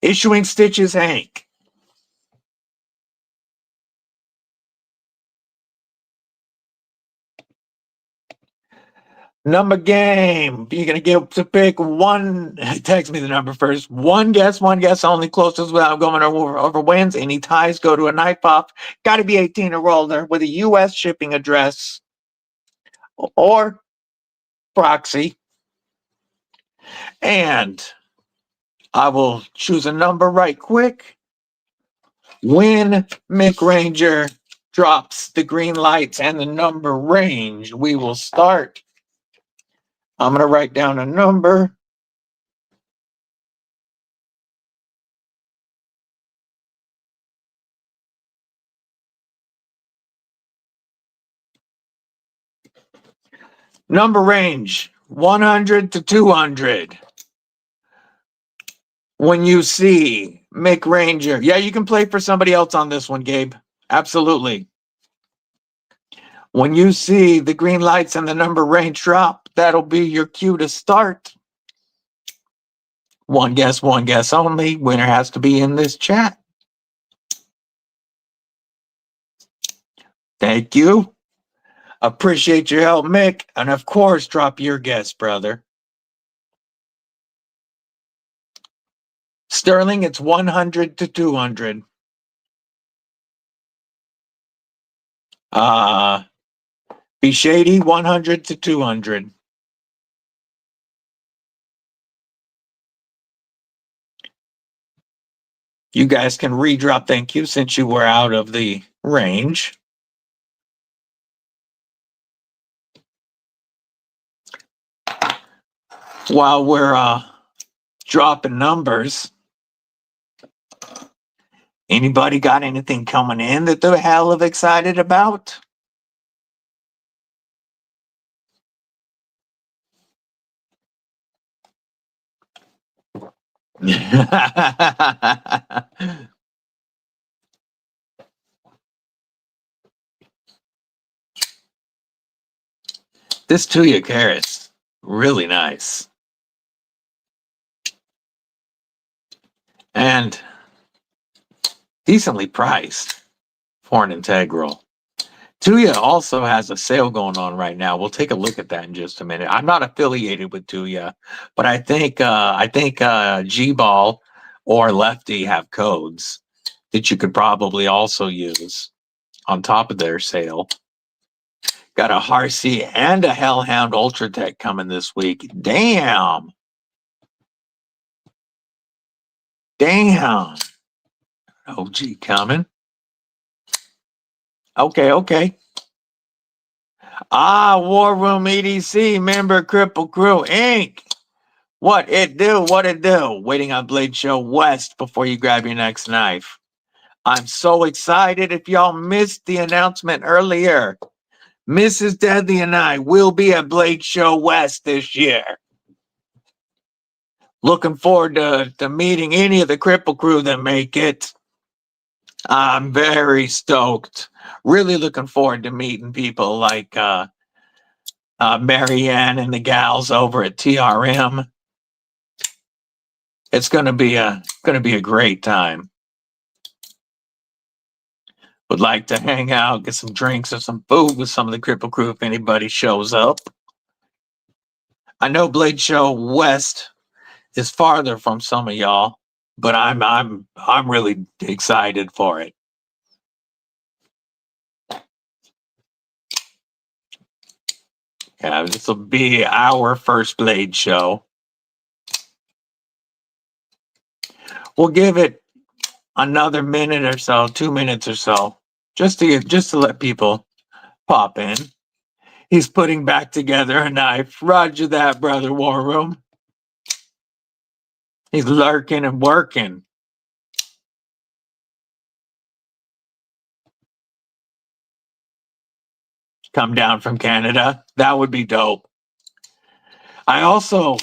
[SPEAKER 1] Issuing Stitches Hank. Number game. You're going to get to pick one. Text me the number first. One guess only. Closest without going over wins. Any ties go to a knife off. Got to be 18 or older with a U.S. shipping address or proxy. And I will choose a number right quick. Win Mick Ranger drops the green lights and the number range, we will start. I'm going to write down a number. Number range 100 to 200. When you see Mick Ranger, yeah, you can play for somebody else on this one, Gabe. Absolutely. When you see the green lights and the number range drop, that'll be your cue to start. One guess only. Winner has to be in this chat. Thank you. Appreciate your help, Mick. And of course, drop your guess, brother. Sterling, it's 100 to 200. Be Shady, 100 to 200. You guys can redrop, thank you, since you were out of the range. While we're dropping numbers, anybody got anything coming in that they're hell of excited about? This Tuya carrot's really nice. And decently priced for an integral. Tuya also has a sale going on right now. We'll take a look at that in just a minute. I'm not affiliated with Tuya, but I think G-Ball or Lefty have codes that you could probably also use on top of their sale. Got a Harsey and a Hellhound Ultratech coming this week. Damn. OG coming. Okay. War Room EDC member Kripple Krew Inc. What it do? Waiting on Blade Show West before you grab your next knife. I'm so excited. If y'all missed the announcement earlier, Mrs. Deadly and I will be at Blade Show West this year. Looking forward to meeting any of the Kripple Krew that make it. I'm very stoked. Really looking forward to meeting people like Marianne and the gals over at TRM. It's gonna be a great time. Would like to hang out, get some drinks or some food with some of the Kripple Krew if anybody shows up. I know Blade Show West is farther from some of y'all, but I'm really excited for it. Yeah, this will be our first Blade Show. We'll give it another minute or so, 2 minutes or so, just to let people pop in. He's putting back together a knife. Roger that, brother War Room. He's lurking and working. Come down from Canada. That would be dope. I also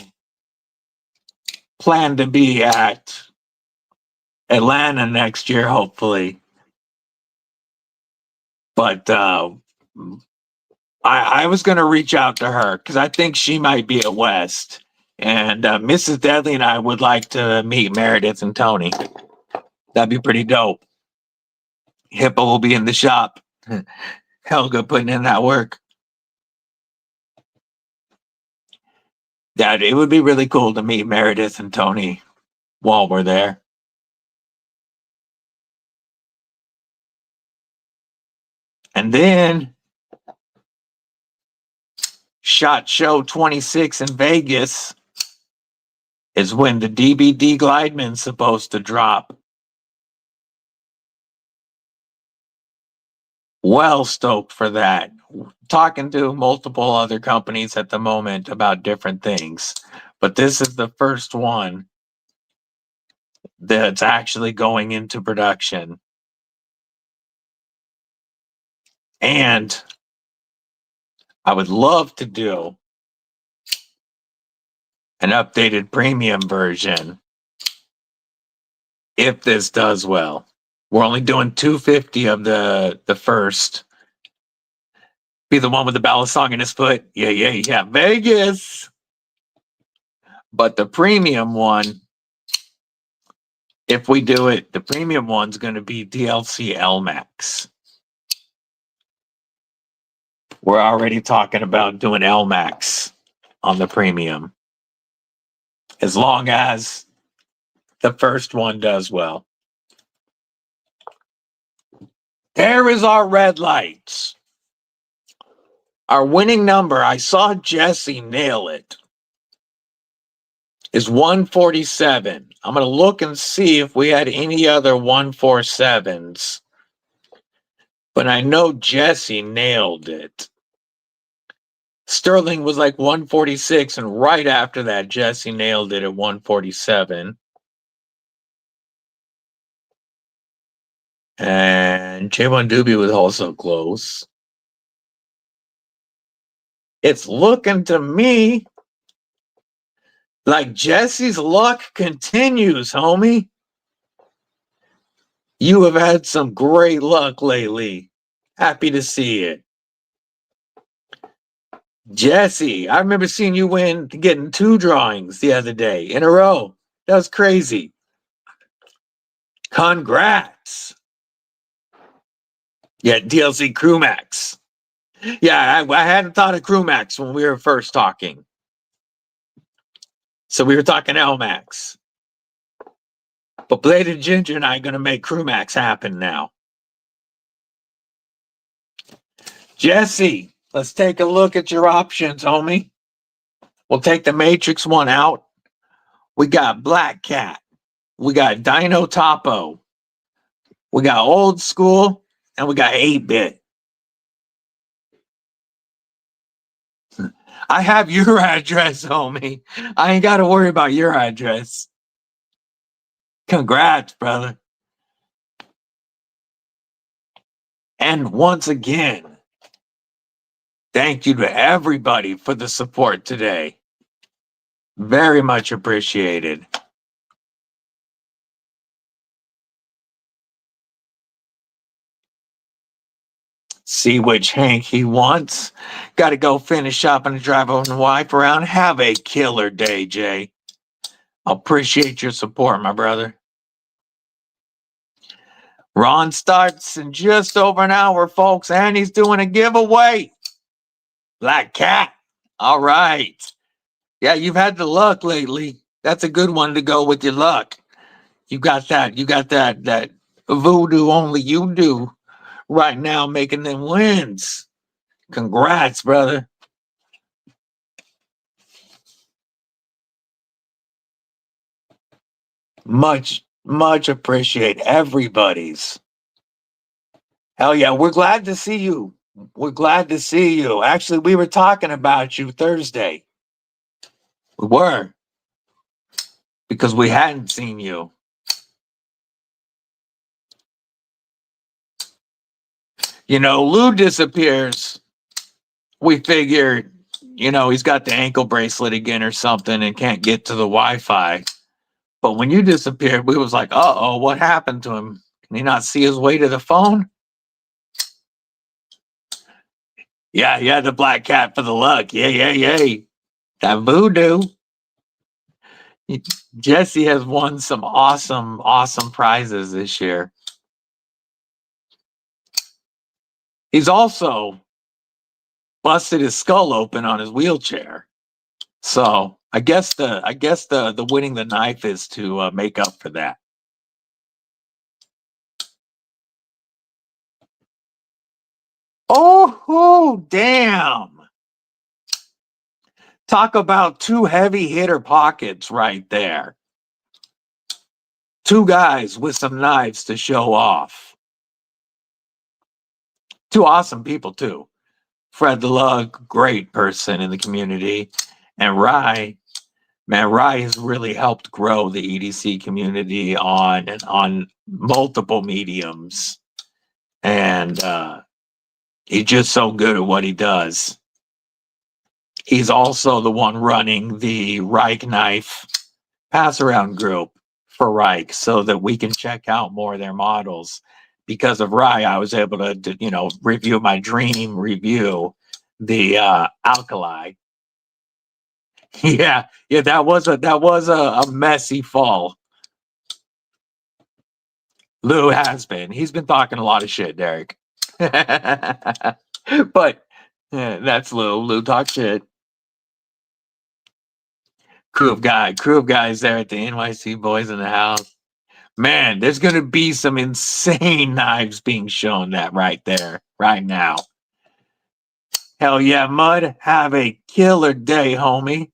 [SPEAKER 1] plan to be at Atlanta next year, hopefully. But I was going to reach out to her because I think she might be at West. And Mrs. Deadly and I would like to meet Meredith and Tony. That'd be pretty dope. Hippo will be in the shop. Helga putting in that work. It would be really cool to meet Meredith and Tony while we're there. And then SHOT Show 26 in Vegas is when the DBD Glideman's supposed to drop. Well stoked for that. Talking to multiple other companies at the moment about different things, but this is the first one that's actually going into production. And I would love to do an updated premium version if this does well. We're only doing 250 of the first. Be the one with the ballad song in his foot. Yeah. Vegas. But the premium one, if we do it, the premium one's going to be DLC LMAX. We're already talking about doing LMAX on the premium. As long as the first one does well. There is our red lights. Our winning number, I saw Jesse nail it, is 147. I'm going to look and see if we had any other 147s. But I know Jesse nailed it. Sterling was like 146, and right after that, Jesse nailed it at 147. And J1 Doobie was also close. It's looking to me like Jesse's luck continues, homie. You have had some great luck lately. Happy to see it. Jesse, I remember seeing you win getting 2 drawings the other day in a row. That was crazy. Congrats. Yeah, DLC Crewmax. Yeah, I hadn't thought of Crewmax when we were first talking. So we were talking LMAX. But Bladed Ginger and I are going to make Crewmax happen now. Jesse, let's take a look at your options, homie. We'll take the Matrix one out. We got Black Cat. We got Dino Topo. We got Old School. And we got 8-bit. I have your address, homie. I ain't got to worry about your address. Congrats, brother. And once again, thank you to everybody for the support today. Very much appreciated. See which Hank he wants. Got to go finish shopping and drive home and wife around. Have a killer day, Jay. Appreciate your support, my brother. Ron starts in just over an hour, folks, and he's doing a giveaway. Black Cat. All right. Yeah, you've had the luck lately. That's a good one to go with your luck. You got that voodoo only you do right now, making them wins. Congrats, brother. Much appreciate everybody's. Hell yeah, we're glad to see you. We're glad to see you. Actually, we were talking about you Thursday. We were. Because we hadn't seen you. You know, Lou disappears. We figured, you know, he's got the ankle bracelet again or something and can't get to the Wi-Fi. But when you disappeared, we was like, uh-oh, what happened to him? Can he not see his way to the phone? Yeah, the Black Cat for the luck. Yeah. That voodoo. Jesse has won some awesome prizes this year. He's also busted his skull open on his wheelchair. So I guess the winning the knife is to make up for that. Oh, damn. Talk about 2 heavy hitter pockets right there. 2 guys with some knives to show off. Two awesome people too. Fred the Lug, great person in the community, and Rye. Man, Rye has really helped grow the EDC community on multiple mediums, and he's just so good at what he does. He's also the one running the Reich Knife pass around group for Reich, so that we can check out more of their models. Because of Rye, I was able to review my dream review, the Alkali. Yeah, that was a messy fall. Lou has been. He's been talking a lot of shit, Derek. But that's Lou. Lou talks shit. Crew of guys there at the NYC Boys in the House. Man, there's gonna be some insane knives being shown that right there, right now. Hell yeah, Mud. Have a killer day, homie.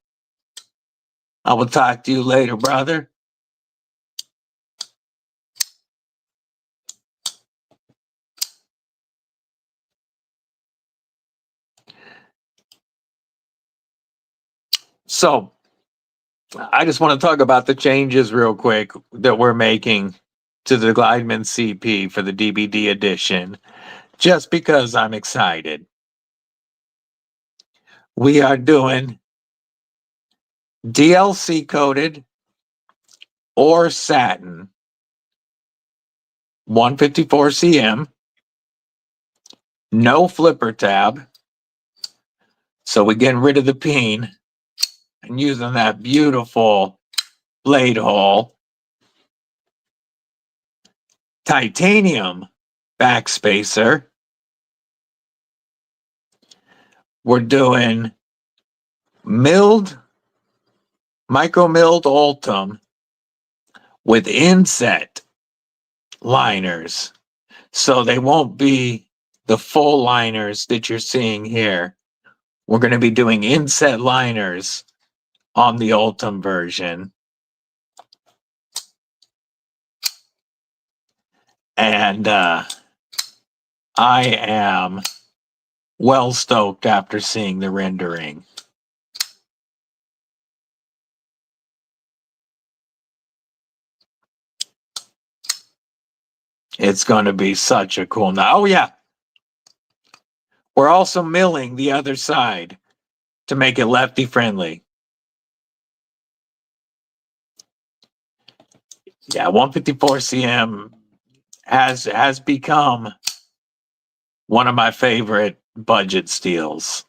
[SPEAKER 1] I will talk to you later, brother. So, I just want to talk about the changes real quick that we're making to the Glideman CP for the DBD edition, just because I'm excited. We are doing DLC coated or satin 154 cm, no flipper tab. So we're getting rid of the peen and using that beautiful blade hole. Titanium backspacer. We're doing micro milled Ultim with inset liners. So they won't be the full liners that you're seeing here. We're going to be doing inset liners on the Ultim version. And I am well stoked after seeing the rendering. It's going to be such a cool knife. Oh, yeah. We're also milling the other side to make it lefty friendly. Yeah, 154 cm has become one of my favorite budget steels.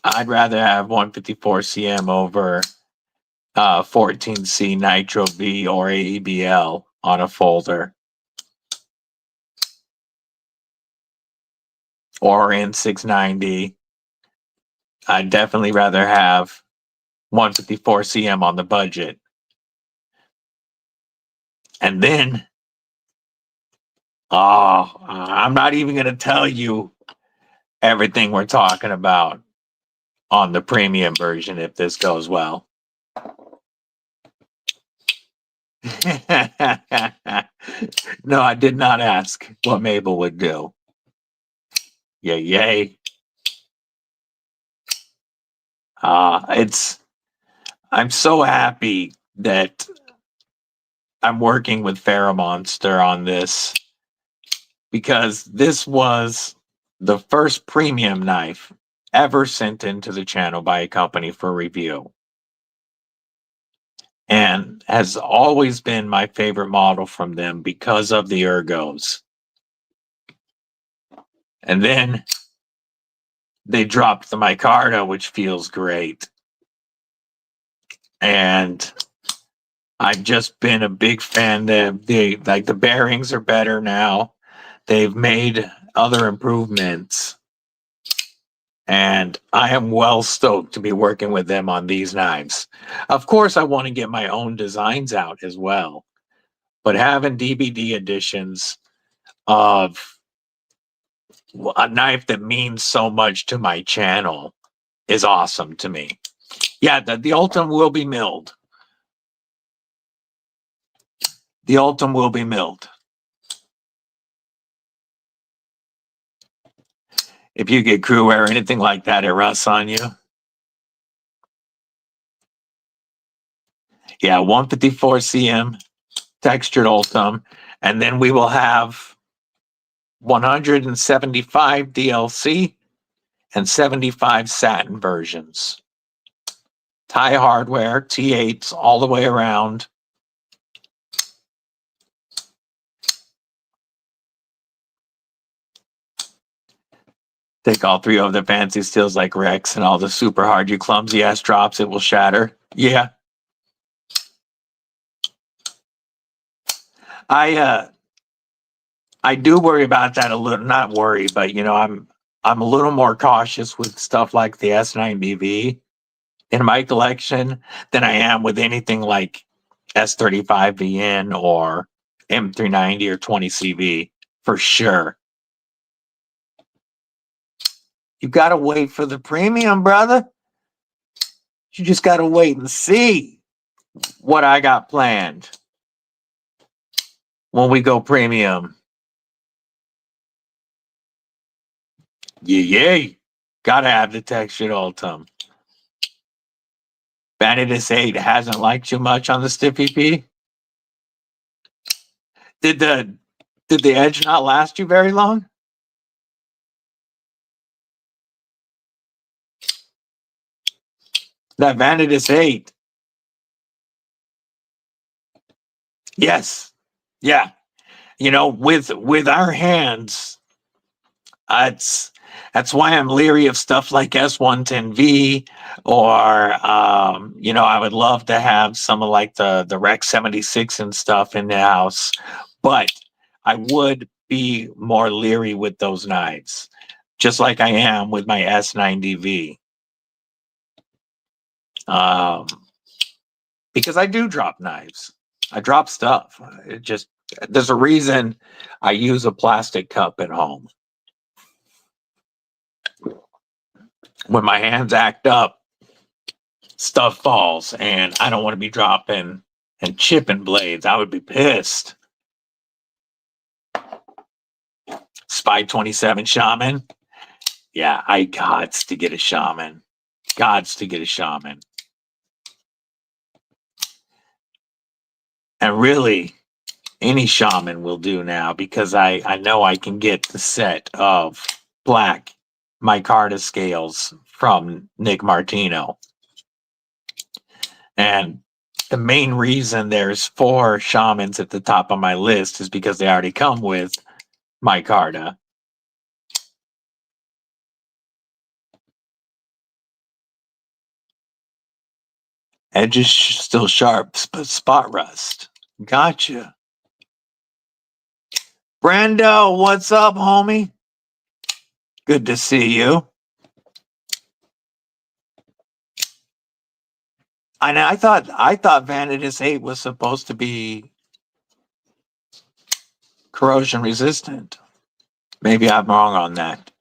[SPEAKER 1] I'd rather have 154 cm over 14C Nitro V or AEBL on a folder, or in 690. I'd definitely rather have 154 cm on the budget. And then, I'm not even going to tell you everything we're talking about on the premium version if this goes well. No, I did not ask what Mabel would do. Yay, yay. I'm so happy that I'm working with Monster on this, because this was the first premium knife ever sent into the channel by a company for review, and has always been my favorite model from them because of the ergos. And then they dropped the micarta, which feels great. And I've just been a big fan. The bearings are better now. They've made other improvements. And I am well stoked to be working with them on these knives. Of course, I want to get my own designs out as well. But having DBD editions of a knife that means so much to my channel is awesome to me. Yeah, the Ultim will be milled. The Ultim will be milled. If you get crew wear or anything like that, it rusts on you. Yeah, 154 cm textured Ultim. And then we will have 175 DLC and 75 satin versions. Thai hardware, T8s all the way around. Take all three of the fancy steels like Rex and all the super hard, you clumsy ass drops, it will shatter. Yeah. I do worry about that a little, not worry, but you know, I'm a little more cautious with stuff like the S9BV in my collection than I am with anything like S35VN or M390 or 20CV for sure. You gotta wait for the premium, brother. You just gotta wait and see what I got planned when we go premium. Yeah. Gotta have the textured Ultim. Vanidus 8 hasn't liked you much on the Stiffy P. Did the edge not last you very long? That Vanidus 8. Yes. Yeah. You know, with our hands, that's why I'm leery of stuff like S110V or you know, I would love to have some of like the Rec 76 and stuff in the house, but I would be more leery with those knives, just like I am with my S90V. Because I do drop knives. I drop stuff. It just, there's a reason I use a plastic cup at home. When my hands act up, stuff falls, and I don't want to be dropping and chipping blades. I would be pissed. Spy 27 Shaman. Yeah, I gots to get a Shaman. Gots to get a Shaman. And really, any Shaman will do now because I know I can get the set of black micarta scales from Nick Martino. And the main reason there's 4 Shamans at the top of my list is because they already come with micarta. Edge is still sharp, but spot rust. Gotcha. Brando, what's up, homie? Good to see you. I thought Vanidus 8 was supposed to be corrosion resistant. Maybe I'm wrong on that.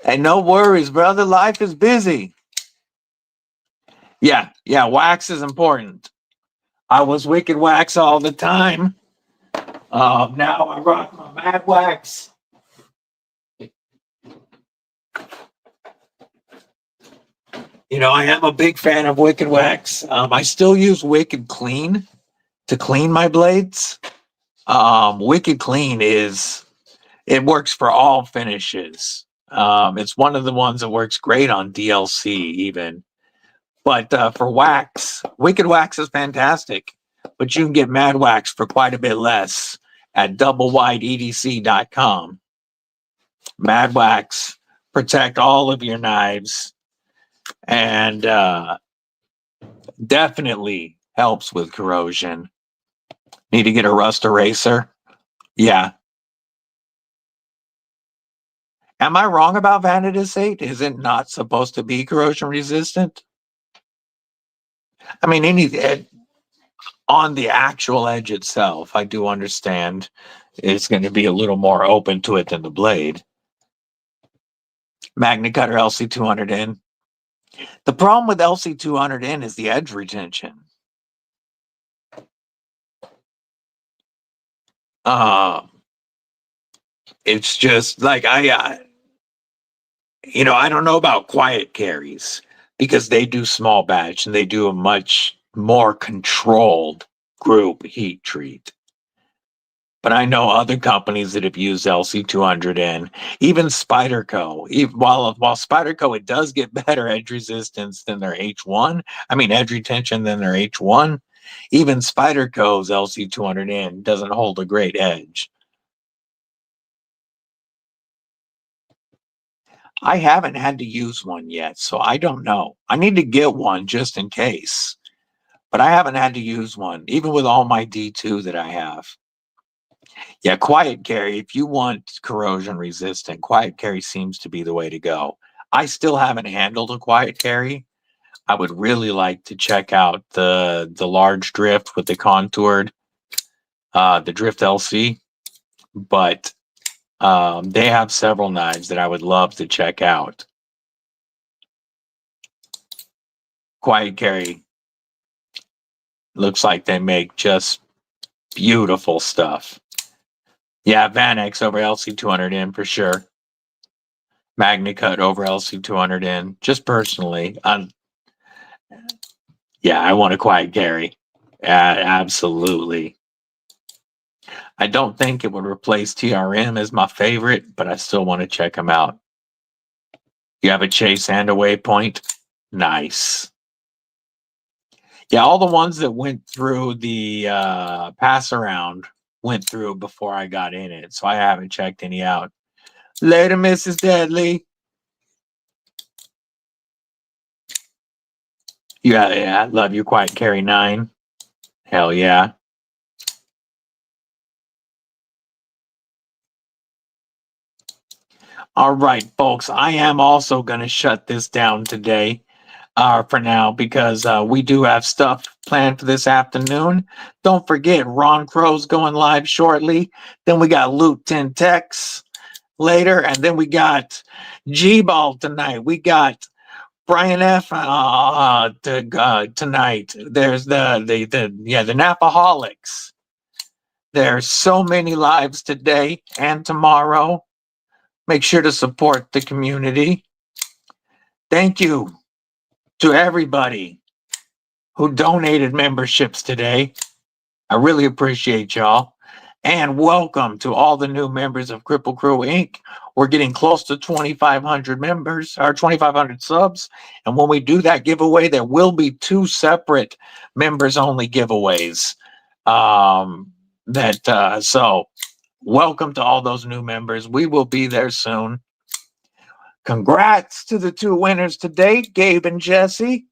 [SPEAKER 1] Hey, no worries, brother. Life is busy. Yeah, wax is important. I was wicked wax all the time. Now I rock my mad wax. You know, I am a big fan of Wicked Wax. I still use Wicked Clean to clean my blades. Wicked Clean it works for all finishes. It's one of the ones that works great on DLC even. But for wax, Wicked Wax is fantastic. But you can get Mad Wax for quite a bit less at doublewidedc.com. Mad Wax, protect all of your knives, and definitely helps with corrosion. Need to get a rust eraser? Yeah. Am I wrong about Vanidus 8? Is it not supposed to be corrosion resistant? I mean, on the actual edge itself, I do understand it's going to be a little more open to it than the blade. Magna Cutter LC200N. The problem with LC200N is the edge retention. It's just like I don't know about quiet carries because they do small batch and they do a much more controlled group heat treat. But I know other companies that have used LC200 and even Spyderco. While Spyderco, it does get better edge resistance than their H1. I mean, edge retention than their H1. Even Spyderco's LC200N doesn't hold a great edge. I haven't had to use one yet, so I don't know. I need to get one just in case, but I haven't had to use one, even with all my D2 that I have. Yeah, quiet carry, if you want corrosion resistant, quiet carry seems to be the way to go. I still haven't handled a quiet carry. I would really like to check out the large drift with the contoured, the Drift LC, but they have several knives that I would love to check out. Quiet carry looks like they make just beautiful stuff. Yeah, Vanex over LC200N for sure. MagnaCut over LC200N. Just personally, yeah, I want a quiet carry. Absolutely. I don't think it would replace TRM as my favorite, but I still want to check them out. You have a chase and a waypoint. Nice. Yeah, all the ones that went through the pass around went through before I got in it, so I haven't checked any out. Later, Mrs. Deadly. Yeah, love you, Quiet Carry 9. Hell yeah. All right, folks, I am also going to shut this down today for now because we do have stuff planned for this afternoon. Don't forget, Ron Crow's going live shortly. Then we got Luke 10 Tex later, and then we got G-Ball tonight. We got Brian F tonight. There's the Napaholics. There's so many lives today and tomorrow. Make sure to support the community. Thank you to everybody who donated memberships today. I really appreciate y'all. And welcome to all the new members of Kripple Krew Inc. We're getting close to 2,500 members, or 2,500 subs. And when we do that giveaway, there will be 2 separate members-only giveaways. So welcome to all those new members. We will be there soon. Congrats to the 2 winners today, Gabe and Jesse.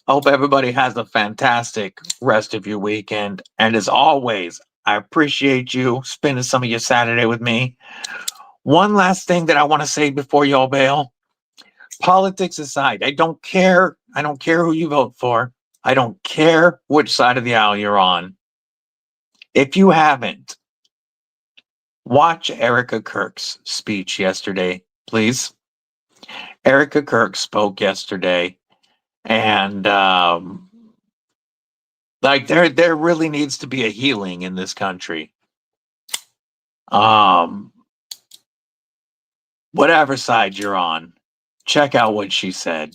[SPEAKER 1] I hope everybody has a fantastic rest of your weekend. And as always, I appreciate you spending some of your Saturday with me. One last thing that I want to say before y'all bail. Politics aside, I don't care. I don't care who you vote for. I don't care which side of the aisle you're on. If you haven't, watch Erica Kirk's speech yesterday, please. Erica Kirk spoke yesterday. And like there really needs to be a healing in this country. Whatever side you're on, check out what she said.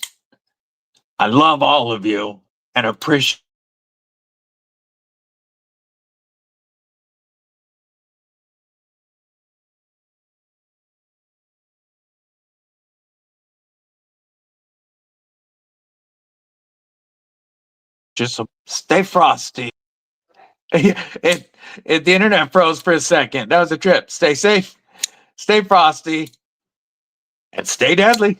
[SPEAKER 1] I love all of you and appreciate just stay frosty. The internet froze for a second. That was a trip. Stay safe, stay frosty, and stay deadly.